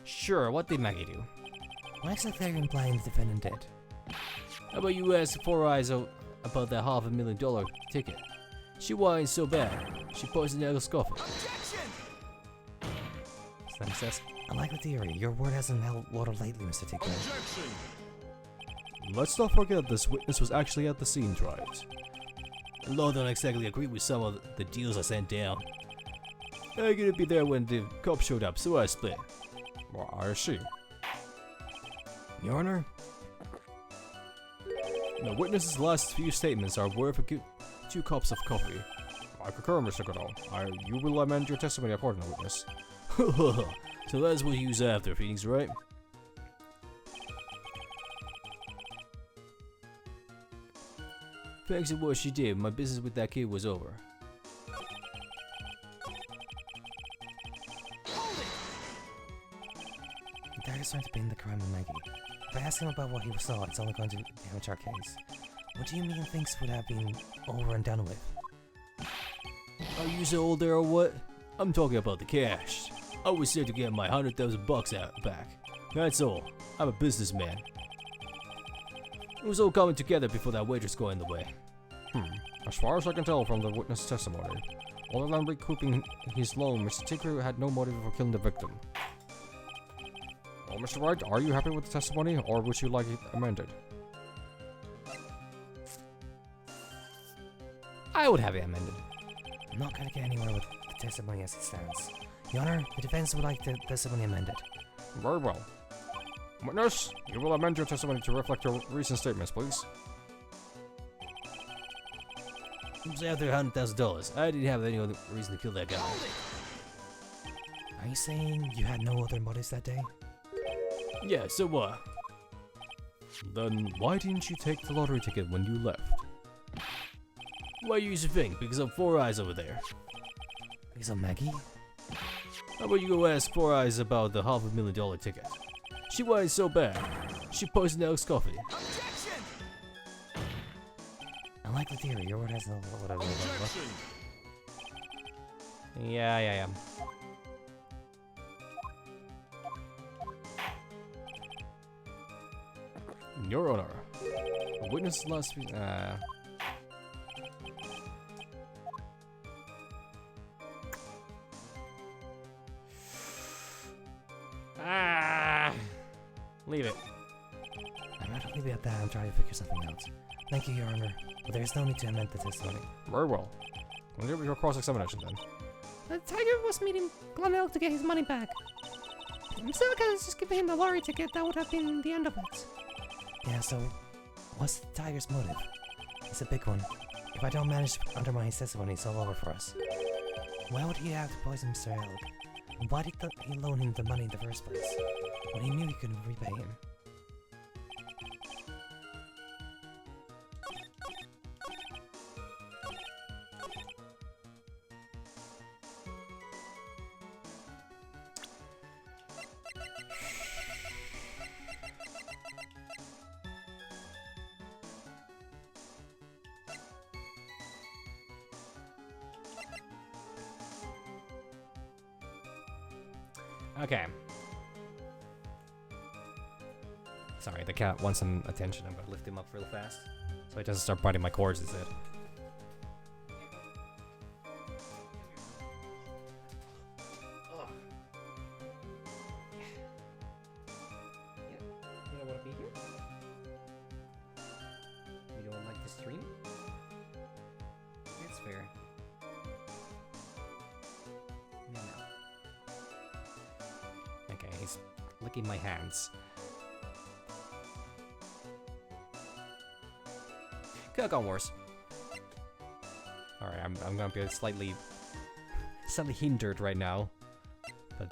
Sure, what did Maggie do? What exactly are you implying the defendant did? How about you ask Four Eyes about that $500,000 ticket? She whines so bad, she poisoned Eggle's coffee. Slim says, I like the theory. Your word hasn't held water lately, Mr. Tico. Let's not forget this witness was actually at the scene, right? The law don't exactly agree with some of the deals I sent down. I couldn't be there when the cops showed up, so I split. Well, I see. Your Honor? The witness's last few statements are worth 2 cups of coffee. I concur, Mr. Goodall. You will amend your testimony accordingly, witness. So that's what you use after, Phoenix, right? Thanks to what she did, my business with that kid was over. The target's trying to pin the crime on Maggie. If I ask him about what he saw, it's only going to damage our case. What do you mean things would have been over and done with? Are you so old there or what? I'm talking about the cash. I was there to get my $100,000 out back. That's all. I'm a businessman. It was all coming together before that waitress got in the way. As far as I can tell from the witness' testimony, other than recouping his loan, Mr. Tigger had no motive for killing the victim. Well, Mr. Wright, are you happy with the testimony, or would you like it amended? I would have it amended. I'm not going to get anywhere with the testimony as it stands. Your Honor, the defense would like the testimony amended. Very well. Witness, you will amend your testimony to reflect your recent statements, please. It was after $100,000. I didn't have any other reason to kill that guy. Are you saying you had no other motives that day? Yeah, so what? Then why didn't you take the lottery ticket when you left? Why you used to think? Because I'm Four Eyes over there. Because of Maggie? How about you go ask Four Eyes about the $500,000 ticket? She whines so bad. She poisoned Elk's coffee. I like the theory. Your word has no whatever. Yeah. Your Honor, a witness last week. Leave it. I'd rather leave it at that and try to figure something out. Thank you, Your Honor. But there is no need to amend the testimony. Very well. Continue with your cross-examination then. The tiger was meeting Glen Elk to get his money back. Instead of just giving him the lottery ticket, that would have been the end of it. Yeah, so what's the tiger's motive? It's a big one. If I don't manage to undermine his testimony, it's all over for us. Why would he have to poison Mr. Elk? And why did he loan him the money in the first place, when he knew he couldn't repay him? Okay. Sorry, the cat wants some attention. I'm gonna lift him up real fast, so he doesn't start biting my cords instead. You don't want to be here? You don't like the stream? That's fair. No. Okay, he's licking my hands. Could have gone worse. Alright, I'm gonna be slightly hindered right now. But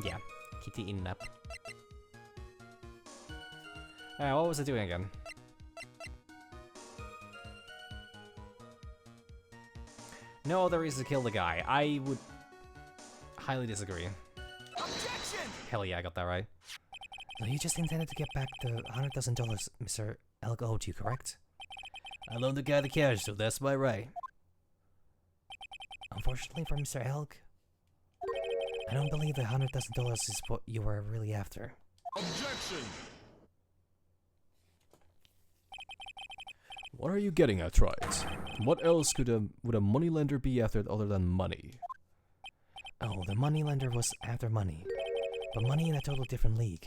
yeah, keep eating up. What was I doing again? No other reason to kill the guy. I would highly disagree. Hell yeah, I got that right. So you just intended to get back the $100,000 Mr. Elk owed you, correct? I loaned the guy the cash, so that's my right. Unfortunately for Mr. Elk, I don't believe the $100,000 is what you were really after. Objection! What are you getting at, Wright? What else would a moneylender be after other than money? Oh, the moneylender was after money. But money in a totally different league.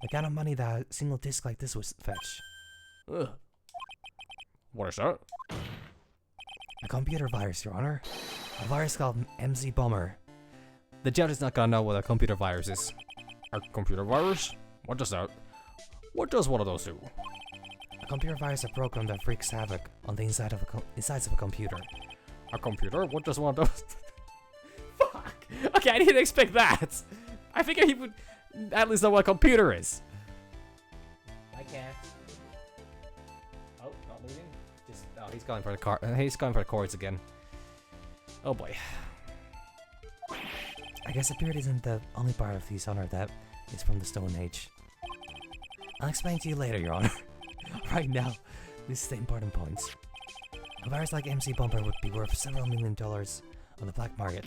The kind of money that a single disc like this would fetch. Ugh. What is that? A computer virus, Your Honor. A virus called MZ Bomber. The judge is not gonna know what a computer virus is. A computer virus? What does that? What does one of those do? A computer virus is a program that wreaks havoc on the insides of a computer. A computer? What does one of those? Fuck! Okay, I didn't expect that! I figured he would at least know what a computer is. I can't. Oh, not moving? Oh, he's going for the car. He's going for the cords again. Oh boy. I guess the beard isn't the only part of Dishonor that is from the Stone Age. I'll explain to you later, Your Honor. Right now, this is the important point. A virus like MC Bumper would be worth several $1 million on the black market.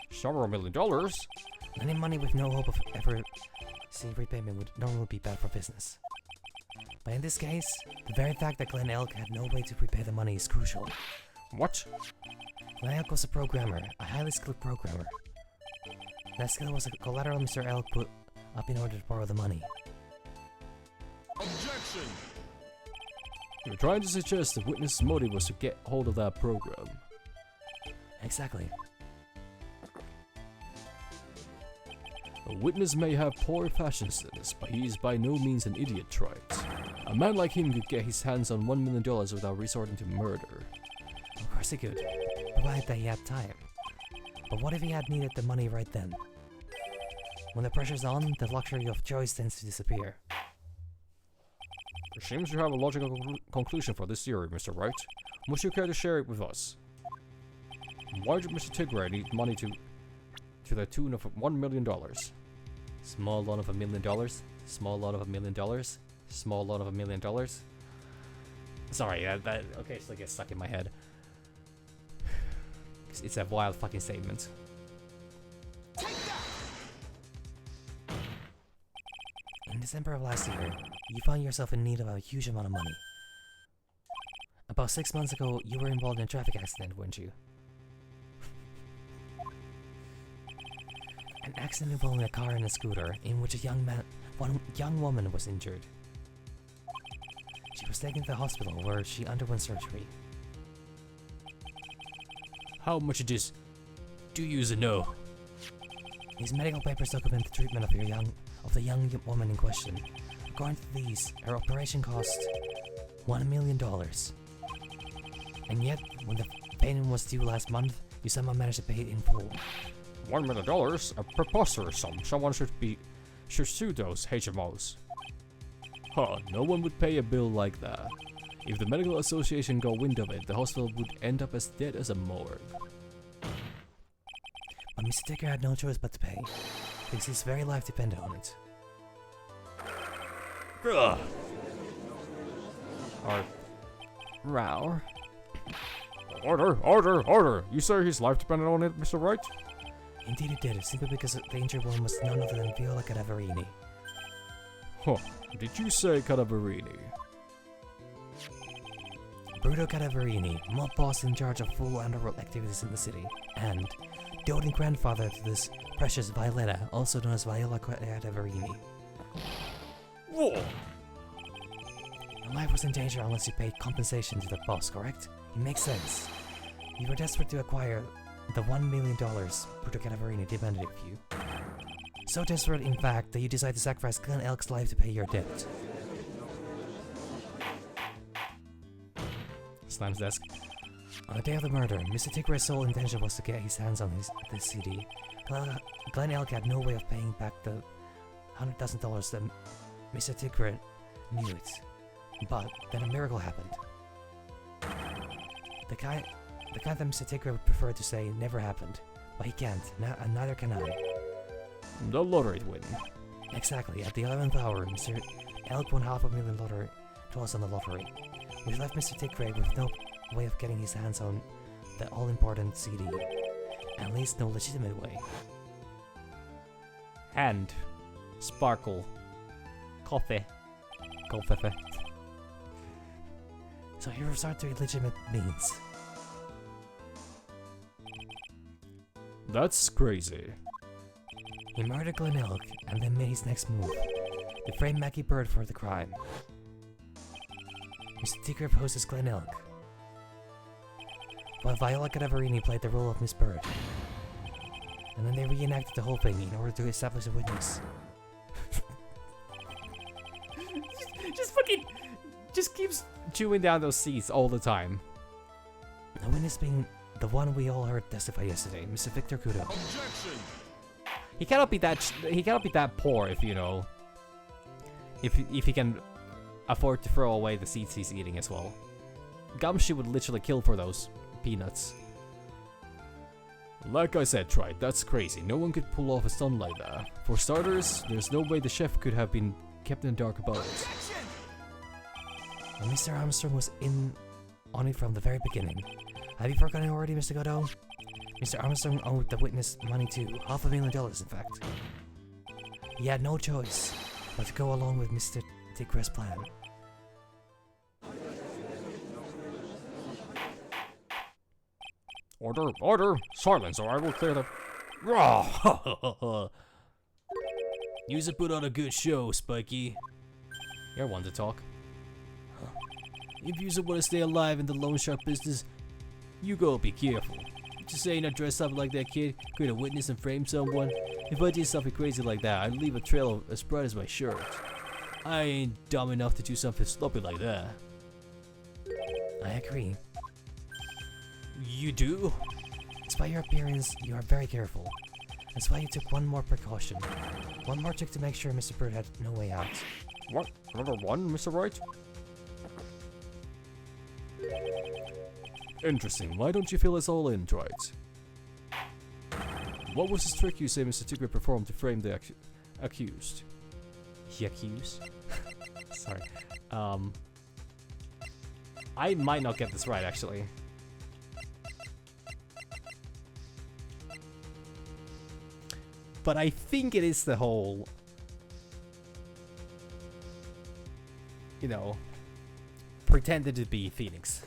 Several $1 million? Lending money with no hope of ever seeing repayment would normally be bad for business. But in this case, the very fact that Glen Elk had no way to repay the money is crucial. What? Glen Elk was a programmer, a highly skilled programmer. That skill was a collateral Mr. Elk put up in order to borrow the money. Objection! You're trying to suggest the witness's motive was to get hold of that program. Exactly. A witness may have poor fashion sense, but he is by no means an idiot, right? A man like him could get his hands on $1 million without resorting to murder. Of course he could, provided that he had time. But what if he had needed the money right then? When the pressure's on, the luxury of choice tends to disappear. There seems you have a logical conclusion for this theory, Mr. Wright. Would you care to share it with us? Why did Mr. Tigray need money to... to the tune of $1 million. Small loan of $1 million. Small loan of $1 million. Small loan of $1 million. Sorry, that occasionally gets stuck in my head. It's a wild fucking statement. In December of last year, you found yourself in need of a huge amount of money. About 6 months ago, you were involved in a traffic accident, weren't you? An accident involving a car and a scooter, in which one young woman was injured. She was taken to the hospital, where she underwent surgery. How much of this do you know? These medical papers document the treatment of the young woman in question. According to these, her operation cost $1 million. And yet, when the payment was due last month, you somehow managed to pay it in full. $1 million? A preposterous sum. Someone should sue those HMOs. Huh, no one would pay a bill like that. If the medical association got wind of it, the hospital would end up as dead as a morgue. But Mr. Dicker had no choice but to pay, because his very life depended on it. Ugh. Row. Order! You say his life depended on it, Mr. Wright? Indeed it did, simply because the injured woman was none other than Viola Cadaverini. Huh, did you say Cadaverini? Bruto Cadaverini, mob boss in charge of full underworld activities in the city, and doting grandfather to this precious Violetta, also known as Viola Cadaverini. Whoa! Your life was in danger unless you paid compensation to the boss, correct? It makes sense. You were desperate to acquire the $1 million Bruto Cadaverini demanded of you. So desperate, in fact, that you decide to sacrifice Glenn Elk's life to pay your debt. Slams desk. On the day of the murder, Mr. Tigre's sole intention was to get his hands on this CD. Glenn Elk had no way of paying back the $100,000 that Mr. Tigre knew it. But then a miracle happened. The kind that Mr. Tigre would prefer to say never happened. But he can't, and neither can I. The lottery win. Exactly, at the 11th hour, Mr. Elk won $500,000 on the lottery, which left Mr. Tigre with no way of getting his hands on the all-important CD. At least no legitimate way. Hand. Sparkle. Coffee. Coffee. So he resorted to illegitimate means. That's crazy. He murdered Glenn Elk and then made his next move, to frame Maggie Bird for the crime. Mr. Tigre posed as Glenn Elk, while Viola Cadaverini played the role of Miss Bird. And then they reenacted the whole thing in order to establish a witness. Just keeps chewing down those seats all the time. The witness being the one we all heard testify yesterday, Mr. Victor Kudo. Objection! He cannot be that poor if he can afford to throw away the seeds he's eating as well. Gumshoe would literally kill for those peanuts. Like I said, Trilogy, that's crazy. No one could pull off a stunt like that. For starters, there's no way the chef could have been kept in the dark about it. And Mr. Armstrong was in on it from the very beginning. Have you forgotten already, Mr. Godot? Mr. Armstrong owed the witness money too, $500,000 in fact. He had no choice but to go along with Mr. Tigre's plan. Order! Silence, or I will clear the... You should put on a good show, Spiky. You're one to talk. If you want to stay alive in the loan shark business, you go be careful. Just say not dress up like that kid, create a witness and frame someone. If I did something crazy like that, I'd leave a trail as bright as my shirt. I ain't dumb enough to do something sloppy like that. I agree. You do? Despite your appearance, you are very careful. That's why you took one more precaution. One more trick to make sure Mr. Bird had no way out. What? Another one, Mr. Wright? Interesting. Why don't you fill us all in, Trilogy? What was this trick you say Mr. Tigray performed to frame the accused? The accused? Sorry. I might not get this right, actually. But I think it is the whole... You know... Pretended to be Phoenix.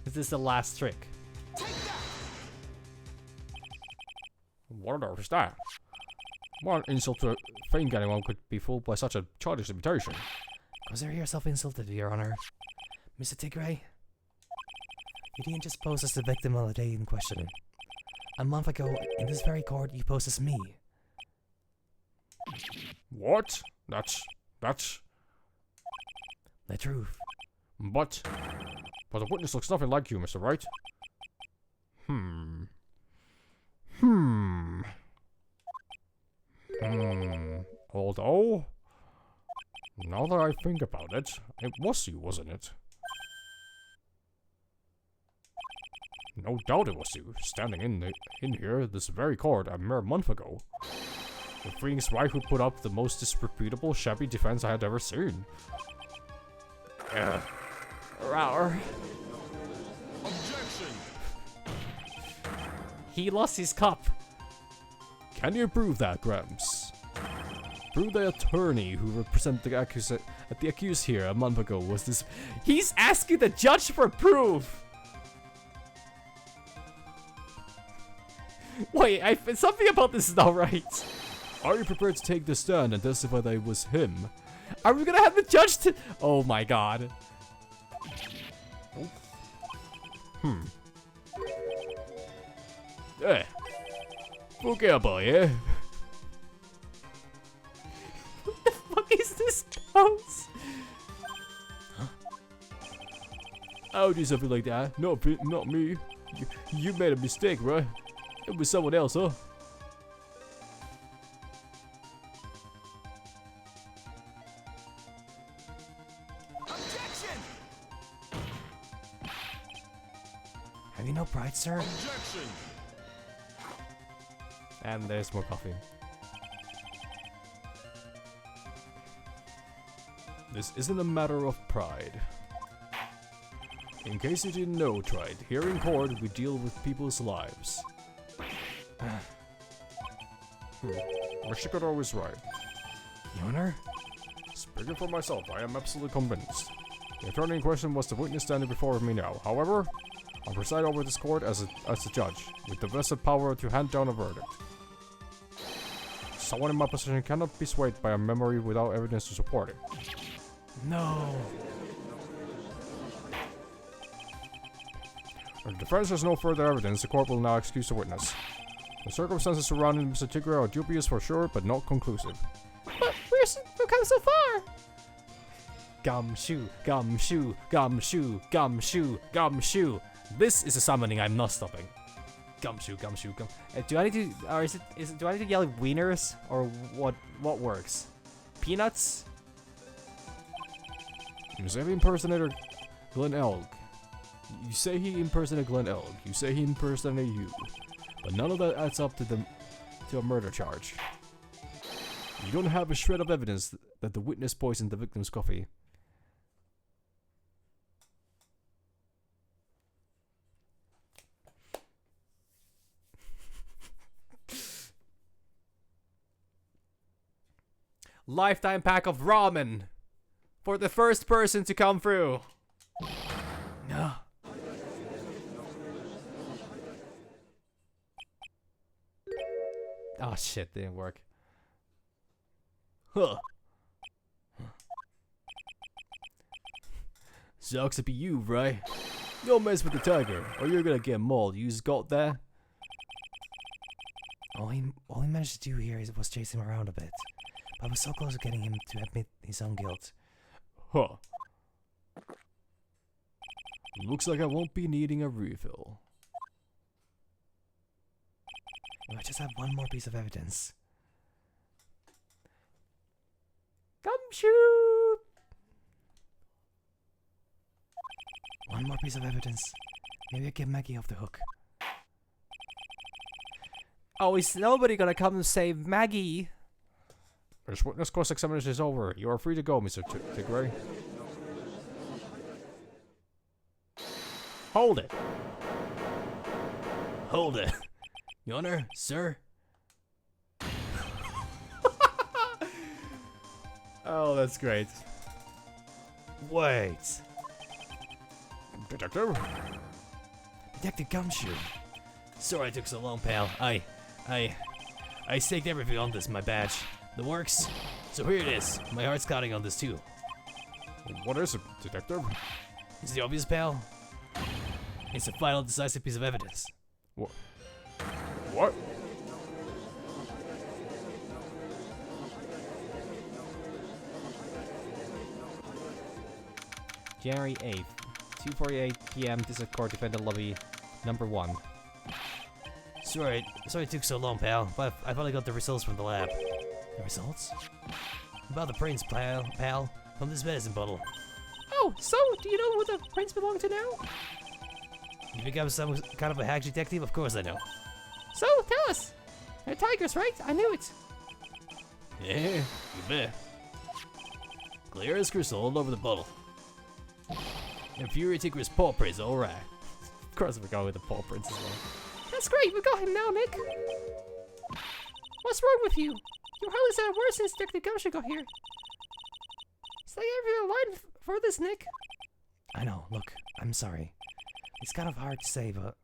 This is the last trick. What on earth is that? What an insult to think anyone could be fooled by such a childish imitation. Consider yourself insulted, Your Honor. Mr. Tigray, you didn't just pose as the victim on the day in question. A month ago, in this very court, you posed as me. What? That's... The truth. But the witness looks nothing like you, Mr. Wright. Although, now that I think about it, it was you, wasn't it? No doubt it was you, standing in here this very court a mere month ago. The Phoenix Wright who put up the most disreputable, shabby defense I had ever seen. Rawr. He lost his cup. Can you prove that, Gramps? Prove the attorney who represented the accused here a month ago was this... He's asking the judge for proof! Wait, something about this is not right. Are you prepared to take the stand and testify that it was him? Are we gonna have the judge to... Oh my god. Eh. Okay, boy, eh? What the fuck is this pose? I'll do something like that. Not me. You made a mistake, right? It was someone else, huh? Have you no pride, sir? And there's more coffee. This isn't a matter of pride. In case you didn't know, Tried, here in court we deal with people's lives. Mashikoto is right. Your Honor? Speaking for myself, I am absolutely convinced. The attorney in question was the witness standing before me now. However, I preside over this court as a judge, with the vested power to hand down a verdict. Someone in my position cannot be swayed by a memory without evidence to support it. No. If the defense has no further evidence, the court will now excuse the witness. The circumstances surrounding Mr. Tigray are dubious for sure, but not conclusive. But we've come so far. Gumshoe, gumshoe, gumshoe, gumshoe, gumshoe. This is a summoning I'm not stopping. Gumshoe, gumshoe, gum. Do I need to, or do I need to yell wieners, or what works? Peanuts? You say he impersonated Glen Elg. You say he impersonated Glen Elg. You say he impersonated you. But none of that adds up to a murder charge. You don't have a shred of evidence that the witness poisoned the victim's coffee. Lifetime pack of ramen for the first person to come through. No. Oh shit, didn't work. Huh. Sucks to be you, right? Don't mess with the tiger, or you're gonna get mauled. You just got there. All he managed to do here was chase him around a bit. But I was so close to getting him to admit his own guilt. Huh. Looks like I won't be needing a refill. I just have one more piece of evidence. Gumshoe! One more piece of evidence. Maybe I get Maggie off the hook. Oh, is nobody gonna come and save Maggie? This witness cross-examination is over. You are free to go, Mr. Tigray. Hold it. Hold it. Your Honor, sir. Oh, that's great. Wait. Detective? Detective Gumshoe. Sorry I took so long, pal. I staked everything on this, my badge. The works. So here it is. My heart's counting on this too. What is it, Detective? Is the obvious, pal? It's the final decisive piece of evidence. What? What? January 8th, 2:48 p.m. District Court Defendant Lobby, number 1. Sorry it took so long, pal. But I finally got the results from the lab. The results? About the prints, pal. From this medicine bottle. Oh, so do you know who the prince belong to now? You think I'm some kind of a hack detective? Of course I know. So tell us. They're tigers, right? I knew it. Yeah, you bet. Clear as crystal all over the bottle. Infuriating paw prints, alright. Of course we're going with the paw prints as well. That's great. We got him now, Nick. What's wrong with you? Your health is at worse since Detective Gumshoe got here. It's like every line for this, Nick. I know, look, I'm sorry. It's kind of hard to say, but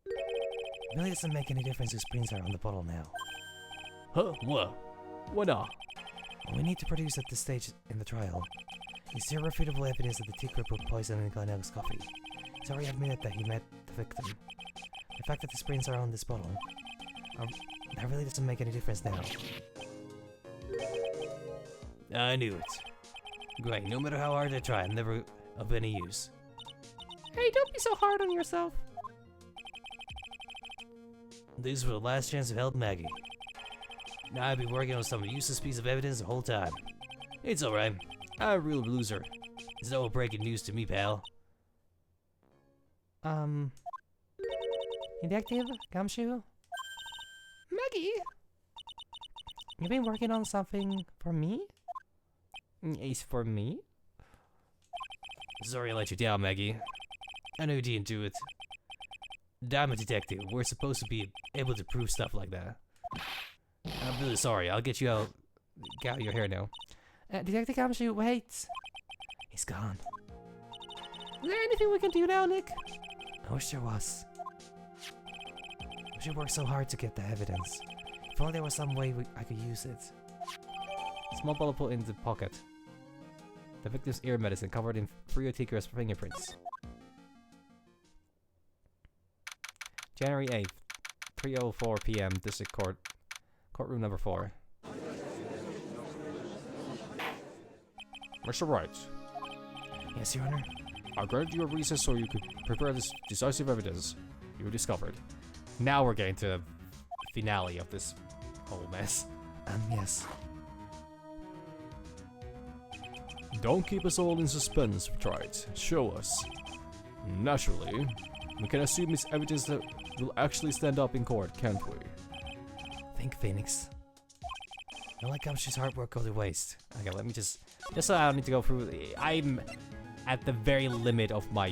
it really doesn't make any difference whose prints are on the bottle now. Huh? What? What not? What we need to produce at this stage in the trial is irrefutable evidence that the Tigray put poison in Glenelg's coffee. He's already admitted that he met the victim. The fact that the prints are on this bottle, that really doesn't make any difference now. I knew it. Great, no matter how hard I try, I'm never of any use. Hey, don't be so hard on yourself. This was the last chance to help Maggie. Now I've been working on some useless piece of evidence the whole time. It's alright. I'm a real loser. It's no breaking news to me, pal. Detective Gumshoe? Maggie? You been working on something for me? Is for me? Sorry I let you down, Maggie. I know you didn't do it. I'm a detective. We're supposed to be able to prove stuff like that. I'm really sorry. I'll get out your hair now. Detective Gumshoe, wait. He's gone. Is there anything we can do now, Nick? I wish there was. We worked so hard to get the evidence. If only there was some way I could use it. Small bottle put in the pocket. The victim's ear medicine covered in Friotiger's fingerprints. January 8th, 3:04 p.m. District Court, courtroom number 4. Mr. Wright, Yes, Your Honor? I granted you a recess so you could prepare this decisive evidence you discovered. Now we're getting to the finale of this whole mess. Yes. Don't keep us all in suspense, Wright. Show us. Naturally, we can assume it's evidence that will actually stand up in court, can't we? Think, Phoenix. Don't let Gumshoe's hard work go to waste. Okay, let me just so I don't need to go through. I'm at the very limit of my,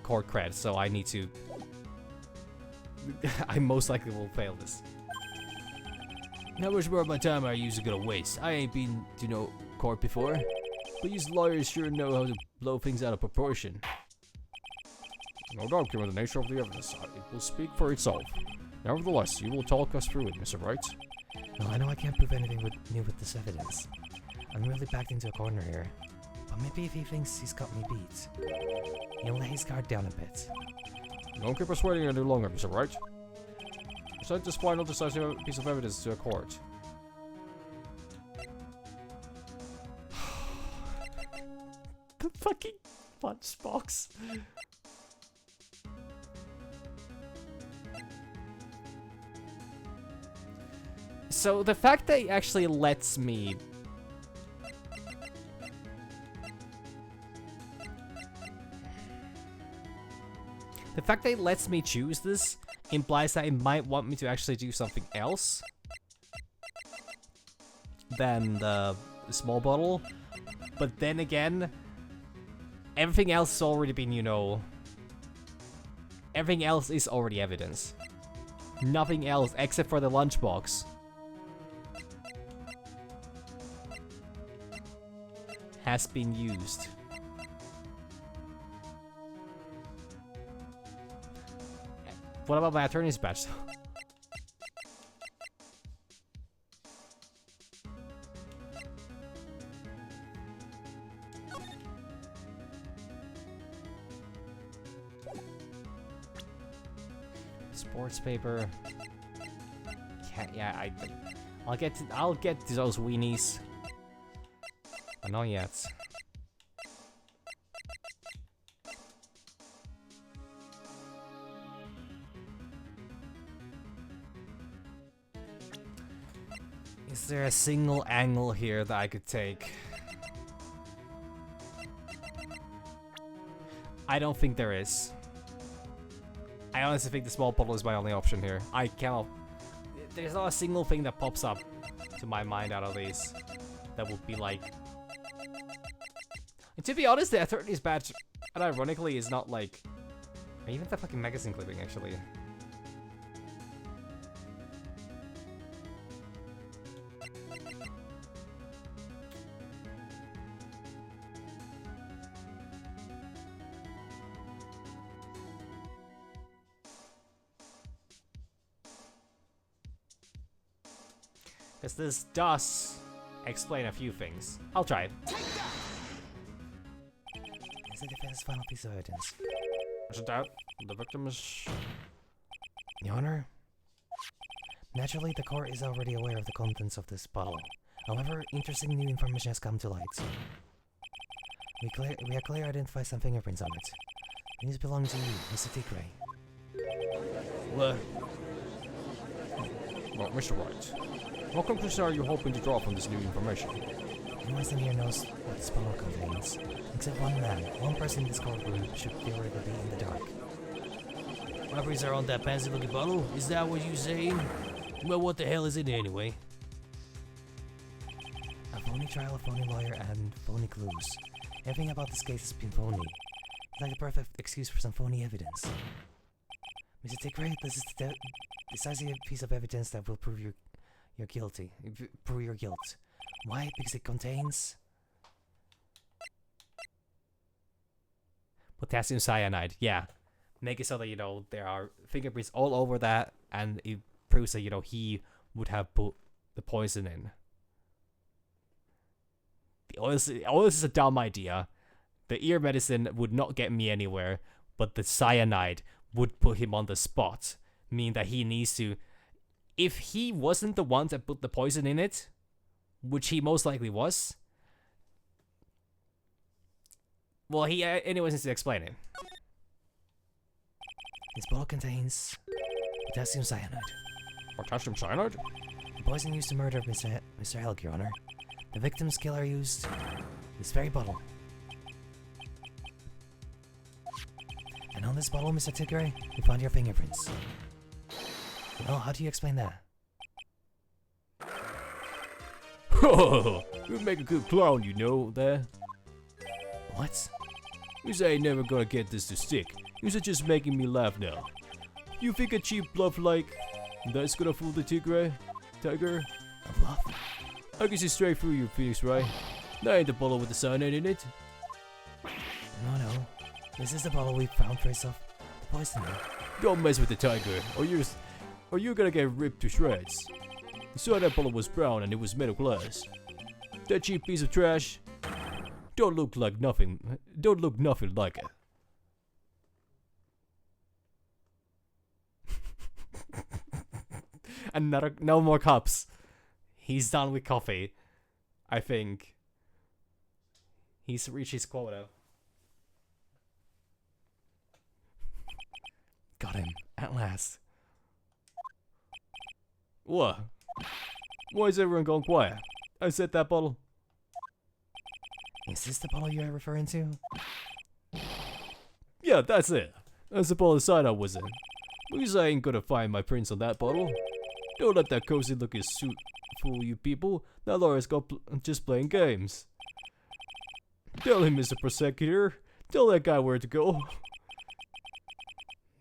court cred, so I need to. I most likely will fail this. How much more of my time are you usually gonna waste? I ain't been to no court before, but you lawyers sure know how to blow things out of proportion. No doubt, given the nature of the evidence, it will speak for itself. Nevertheless, you will talk us through it, Mr. Wright. No, I know I can't prove anything new with this evidence. I'm really backed into a corner here. But maybe if he thinks he's got me beat, he'll lay his guard down a bit. Don't keep us waiting any longer, Mr. Wright. Present this final decisive piece of evidence to a court. The fucking lunchbox. So the fact that it actually lets me... The fact that it lets me choose this implies that it might want me to actually do something else than the small bottle. But then again, everything else has already been, you know... Everything else is already evidence. Nothing else except for the lunchbox has been used. What about my attorney's badge? Sports paper. Yeah, I'll get to those weenies. But not yet. Is there a single angle here that I could take? I don't think there is. I honestly think the small bottle is my only option here. I cannot... There's not a single thing that pops up to my mind out of these that would be like... And to be honest, the attorney's badge, and ironically, is not like... Even the fucking magazine clipping, actually. Because this does explain a few things. I'll try it. Is the defense's final piece of evidence? There's a doubt. The victim is... Your Honor? Naturally, the court is already aware of the contents of this bottle. However, interesting new information has come to light. We are clear identify some fingerprints on it. These belong to you, Mr. Tigray. Well, Mr. Wright, what conclusion are you hoping to draw from this new information? No one here knows what this bottle contains. Except one man. One person in this courtroom should theoretically be in the dark. Robberies are on that fancy-looking bottle? Is that what you saying? Well, what the hell is it anyway? A phony trial, a phony lawyer, and phony clues. Everything about this case has been phony. It's like the perfect excuse for some phony evidence. Mr. Tigray, this is the decisive piece of evidence that will prove you're guilty. Prove your guilt. Why? Because it contains... Potassium cyanide, yeah. Make it so that, you know, there are fingerprints all over that, and it proves that, you know, he would have put the poison in. The oil is a dumb idea. The ear medicine would not get me anywhere, but the cyanide would put him on the spot, meaning that he needs to... If he wasn't the one that put the poison in it, which he most likely was, well, he anyways needs to explain it. This bottle contains potassium cyanide. Potassium cyanide? The poison used to murder Mr. Helg, Your Honor. The victim's killer used this very bottle. And on this bottle, Mr. Tigray, we found your fingerprints. Well, how do you explain that? You make a good clown, you know, there. What? You say ain't never gonna get this to stick. You're just making me laugh now. You think a cheap bluff like that's gonna fool the Tiger? A bluff? I can see straight through your face, right? That ain't the bottle with the cyanide in it. No. This is the bottle we found trace of the poison in. Don't mess with the Tiger, or you're gonna get ripped to shreds. You saw that bottle was brown and it was metal glass. That cheap piece of trash don't look nothing like it. No more cups. He's done with coffee. I think. He's reached his quota. Got him, at last. What? Why is everyone going quiet? I said that bottle. Is this the bottle you're referring to? Yeah, that's it. That's the bottle of cider was in. Because I ain't gonna find my prints on that bottle. Don't let that cozy looking suit fool you people. That lawyer's just playing games. Tell him, Mr. Prosecutor. Tell that guy where to go.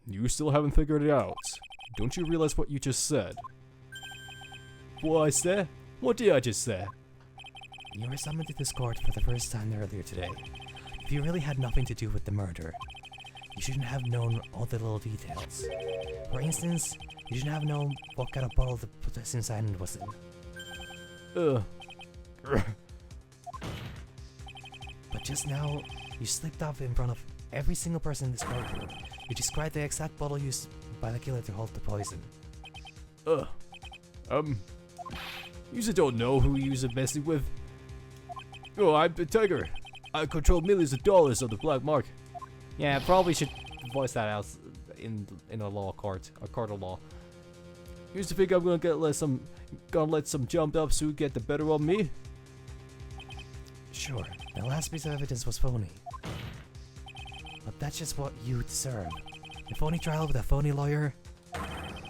You still haven't figured it out. Don't you realize what you just said? What I said? What did I just say? You were summoned to this court for the first time earlier today. If you really had nothing to do with the murder, you shouldn't have known all the little details. For instance, you shouldn't have known what kind of bottle the potassium cyanide was in. But just now, you slipped up in front of every single person in this courtroom. You described the exact bottle used by the killer to hold the poison. You don't know who you're messing with. Oh, I'm the tiger. I control millions of dollars on the black market. Yeah, probably should voice that out in a law court, a court of law. Used to think I'm gonna let some jumped up suit get the better of me? Sure, the last piece of evidence was phony. But that's just what you deserve. The phony trial with a phony lawyer,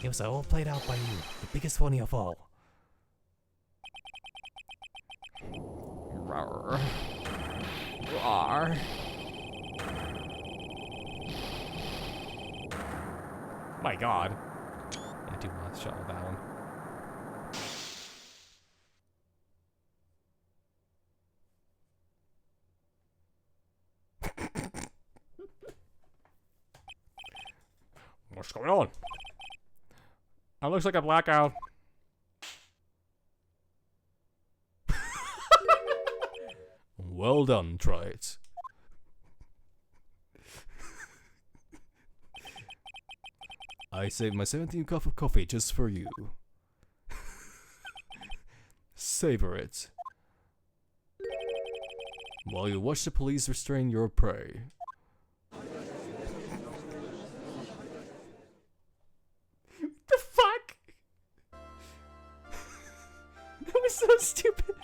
it was all played out by you, the biggest phony of all. Rawr. Rawr. My God. I do want to shut that one. What's going on? That looks like a blackout. Well done, try it. I saved my 17th cup of coffee just for you. Savor it. While you watch the police restrain your prey. The fuck? That was so stupid.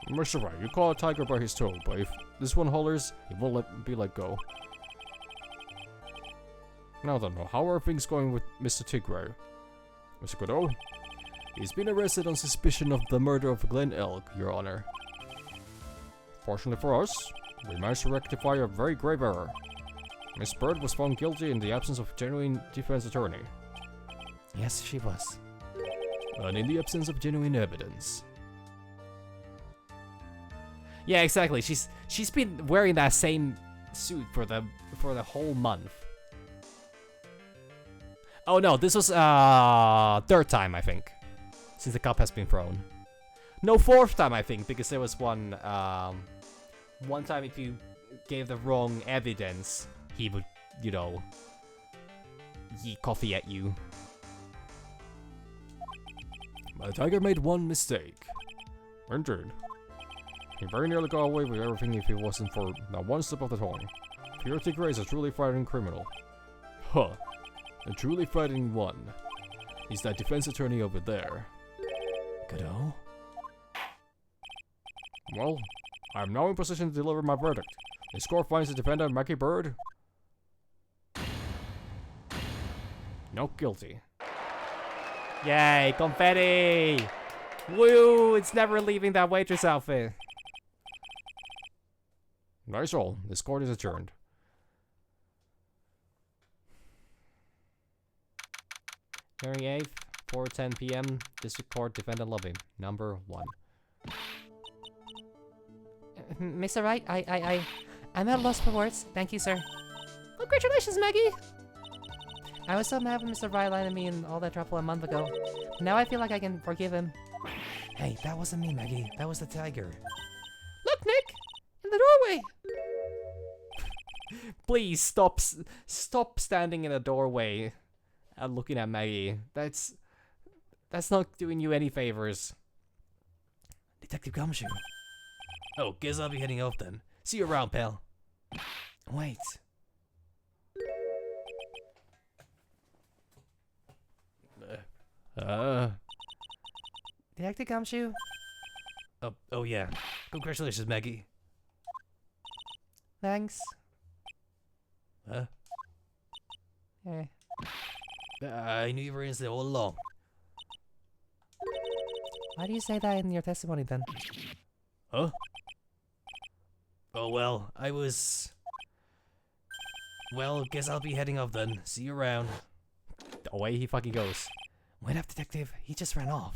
Mr. Wright, you call a tiger by his toe, but if this one hollers, it won't be let go. Now then, how are things going with Mr. Tigray? Mr. Godot? He's been arrested on suspicion of the murder of Glen Elk, Your Honor. Fortunately for us, we managed to rectify a very grave error. Miss Bird was found guilty in the absence of a genuine defense attorney. Yes, she was. And in the absence of genuine evidence. Yeah, exactly. She's been wearing that same suit for the whole month. Oh no, this was third time I think, since the cup has been thrown. No, fourth time I think, because there was one time if you gave the wrong evidence, he would, you know, yeet coffee at you. The tiger made one mistake. Indeed. He very nearly got away with everything if it wasn't for that one slip of the tongue. Pure Tigray is a truly frightening criminal. Huh. The truly frightening one is that defense attorney over there. Godot? Well, I am now in position to deliver my verdict. The court finds the defendant, Mackie Bird, not guilty. Yay, confetti! Woo! It's never leaving that waitress outfit. Nice all. This court is adjourned. Hearing 8th, 4:10 p.m. District Court, defendant lobby, number 1. Mr. Wright, I'm at a loss for words. Thank you, sir. Congratulations, Maggie! I was so mad when Mr. Wright landed me in all that trouble a month ago. Now I feel like I can forgive him. Hey, that wasn't me, Maggie. That was the tiger. Look, Nick! In the doorway! Please stop standing in a doorway and looking at Maggie. That's not doing you any favors. Detective Gumshoe. Oh, guess I'll be heading off then. See you around, pal. Wait. Did Detective Gumshoe. Oh yeah. Congratulations, Maggie. Thanks. Huh? Eh. I knew you were innocent all along. Why do you say that in your testimony then? Huh? Oh well, I was... Well, guess I'll be heading off then. See you around. Away he fucking goes. Wait up, detective. He just ran off.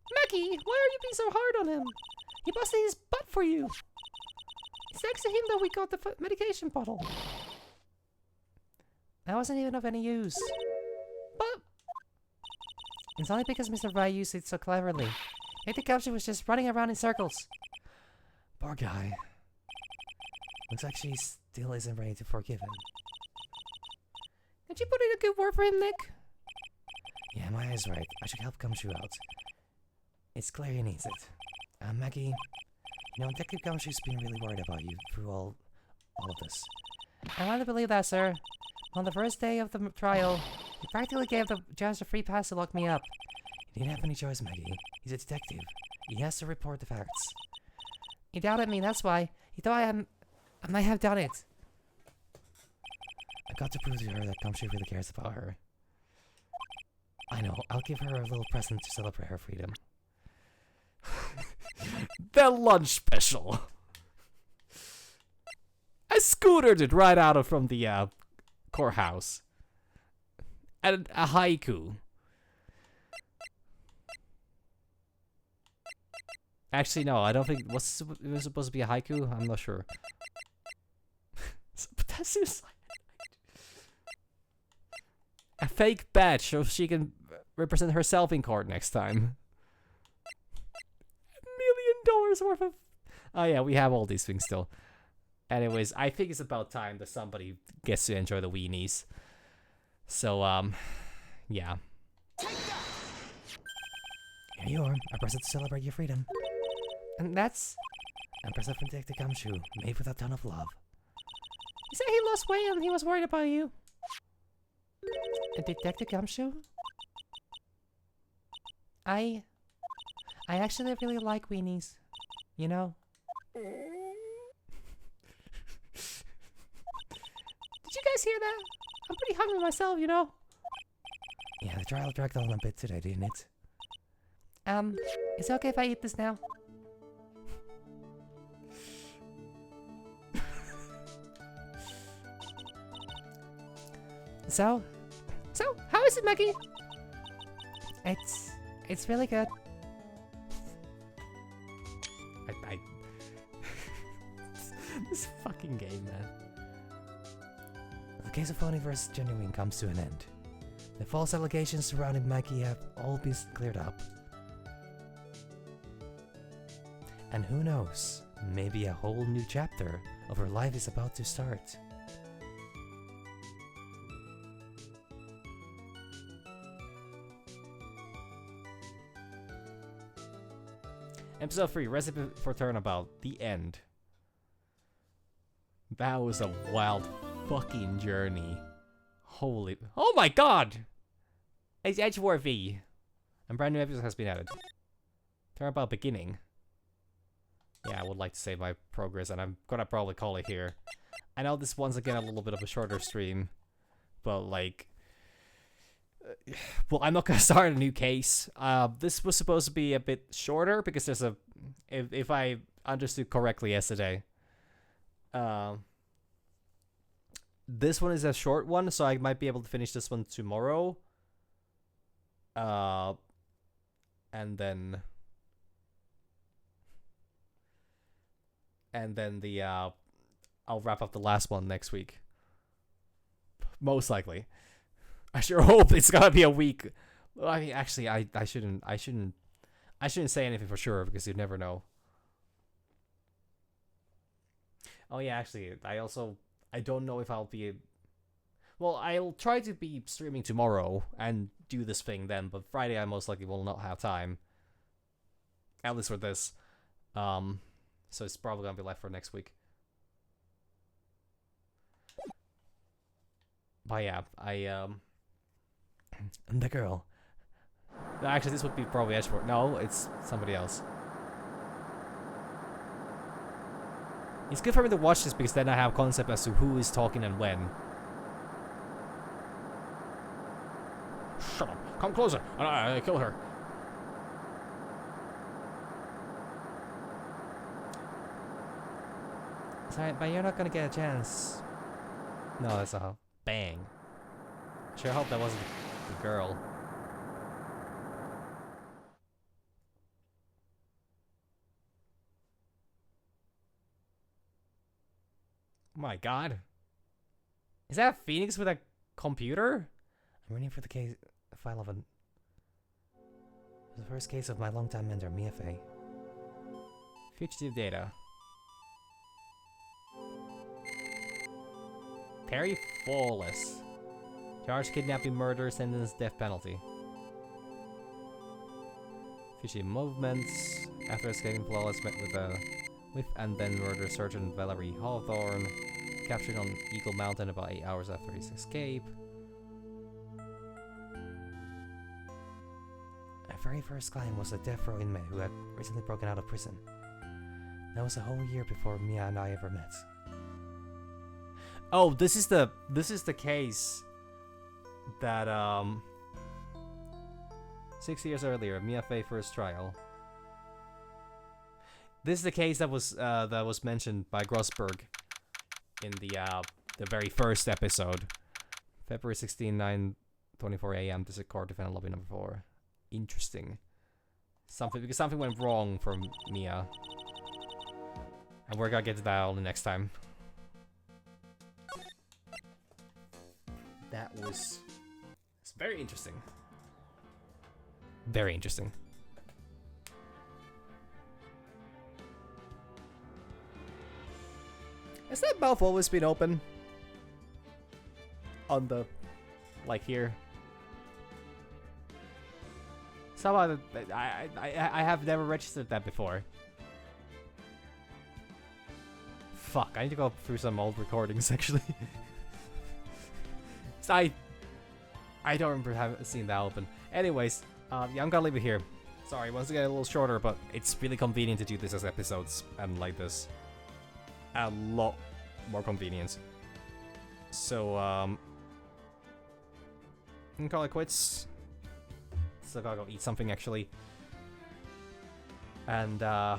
Maggie, why are you being so hard on him? He busted his butt for you. It's thanks to him that we got the medication bottle. That wasn't even of any use. But it's only because Mr. Wright used it so cleverly. Detective Gumshoe was just running around in circles. Poor guy. Looks like she still isn't ready to forgive him. Could you put in a good word for him, Nick? Yeah, Maya's right. I should help Gumshoe out. It's clear he needs it. Maggie, you know, Detective Gumshoe's been really worried about you through all of this. I want to believe that, sir. On the first day of the trial, he practically gave the judge a free pass to lock me up. He didn't have any choice, Maggie. He's a detective. He has to report the facts. He doubted me, that's why. He thought I might have done it. I got to prove to her that Gumshoe really cares about her. I know, I'll give her a little present to celebrate her freedom. The lunch special. I scootered it right out of from the courthouse. And a haiku. Actually, no, I don't think. It was supposed to be a haiku? I'm not sure. But that seems like a fake badge so she can represent herself in court next time. $1 million worth of. Oh yeah, we have all these things still. Anyways, I think it's about time that somebody gets to enjoy the weenies. So yeah. Here you are, a present to celebrate your freedom. And that's... A present from Detective Gumshoe, made with a ton of love. He said he lost weight and he was worried about you. A Detective Gumshoe? I actually really like weenies. You know? Did you guys hear that? I'm pretty hungry myself, you know? Yeah, the trial dragged on a bit today, didn't it? Is it okay if I eat this now? So, how is it, Maggie? It's really good. I this fucking game, man. The case of phony versus genuine comes to an end. The false allegations surrounding Maggie have all been cleared up. And who knows, maybe a whole new chapter of her life is about to start. Episode 3, Recipe for Turnabout, the end. That was a wild fucking journey. Holy... Oh my god! It's Edgeworthy! And brand new episode has been added. Turnabout beginning. Yeah, I would like to save my progress, and I'm gonna probably call it here. I know this one's again a little bit of a shorter stream, but like... well, I'm not gonna start a new case. This was supposed to be a bit shorter because there's a... If I understood correctly yesterday. This one is a short one, so I might be able to finish this one tomorrow. And then the I'll wrap up the last one next week. Most likely. I sure hope it's gonna be a week. I mean, actually, I shouldn't say anything for sure because you never know. Oh yeah, actually, I don't know if I'll be... Well, I'll try to be streaming tomorrow and do this thing then, but Friday I most likely will not have time. At least for this. So it's probably gonna be left for next week. But yeah, And the girl. No, actually, this would be probably Edgeworth. No, it's somebody else. It's good for me to watch this because then I have concept as to who is talking and when. Shut up. Come closer, and I kill her. Sorry, but you're not gonna get a chance. No, that's a bang. Sure hope that wasn't the girl. My god. Is that a Phoenix with a computer? I'm reading for the case file of the first case of my longtime mentor, Mia Fey. Fugitive data. Perry Flawless. Charged kidnapping, murder, sentence, death penalty. Fishy movements. After escaping, Flawless met with and then murder Sergeant Valerie Hawthorne. Captured on Eagle Mountain about 8 hours after his escape. My very first client was a death row inmate who had recently broken out of prison. That was a whole year before Mia and I ever met. Oh, this is the case that 6 years earlier, Mia Fey first trial. This is the case that was mentioned by Grossberg in the very first episode. February 16, 9:24 a.m. District Court, defendant lobby number 4. Interesting. Because something went wrong for Mia. And we're gonna get to that all the next time. It's very interesting. Very interesting. Has that mouth always been open? On the... like here? Somehow, I have never registered that before. Fuck, I need to go through some old recordings, actually. So I don't remember having seen that open. Anyways, yeah, I'm gonna leave it here. Sorry, once again, a little shorter, but it's really convenient to do this as episodes and like this. A lot more convenience. So, I'm gonna call it quits. Still gotta go eat something, actually. And, yeah.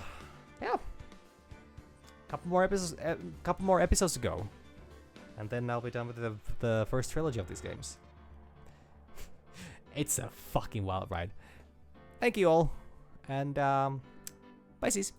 Couple more episodes to go. And then I'll be done with the first trilogy of these games. It's a fucking wild ride. Thank you all. And, bye, sis.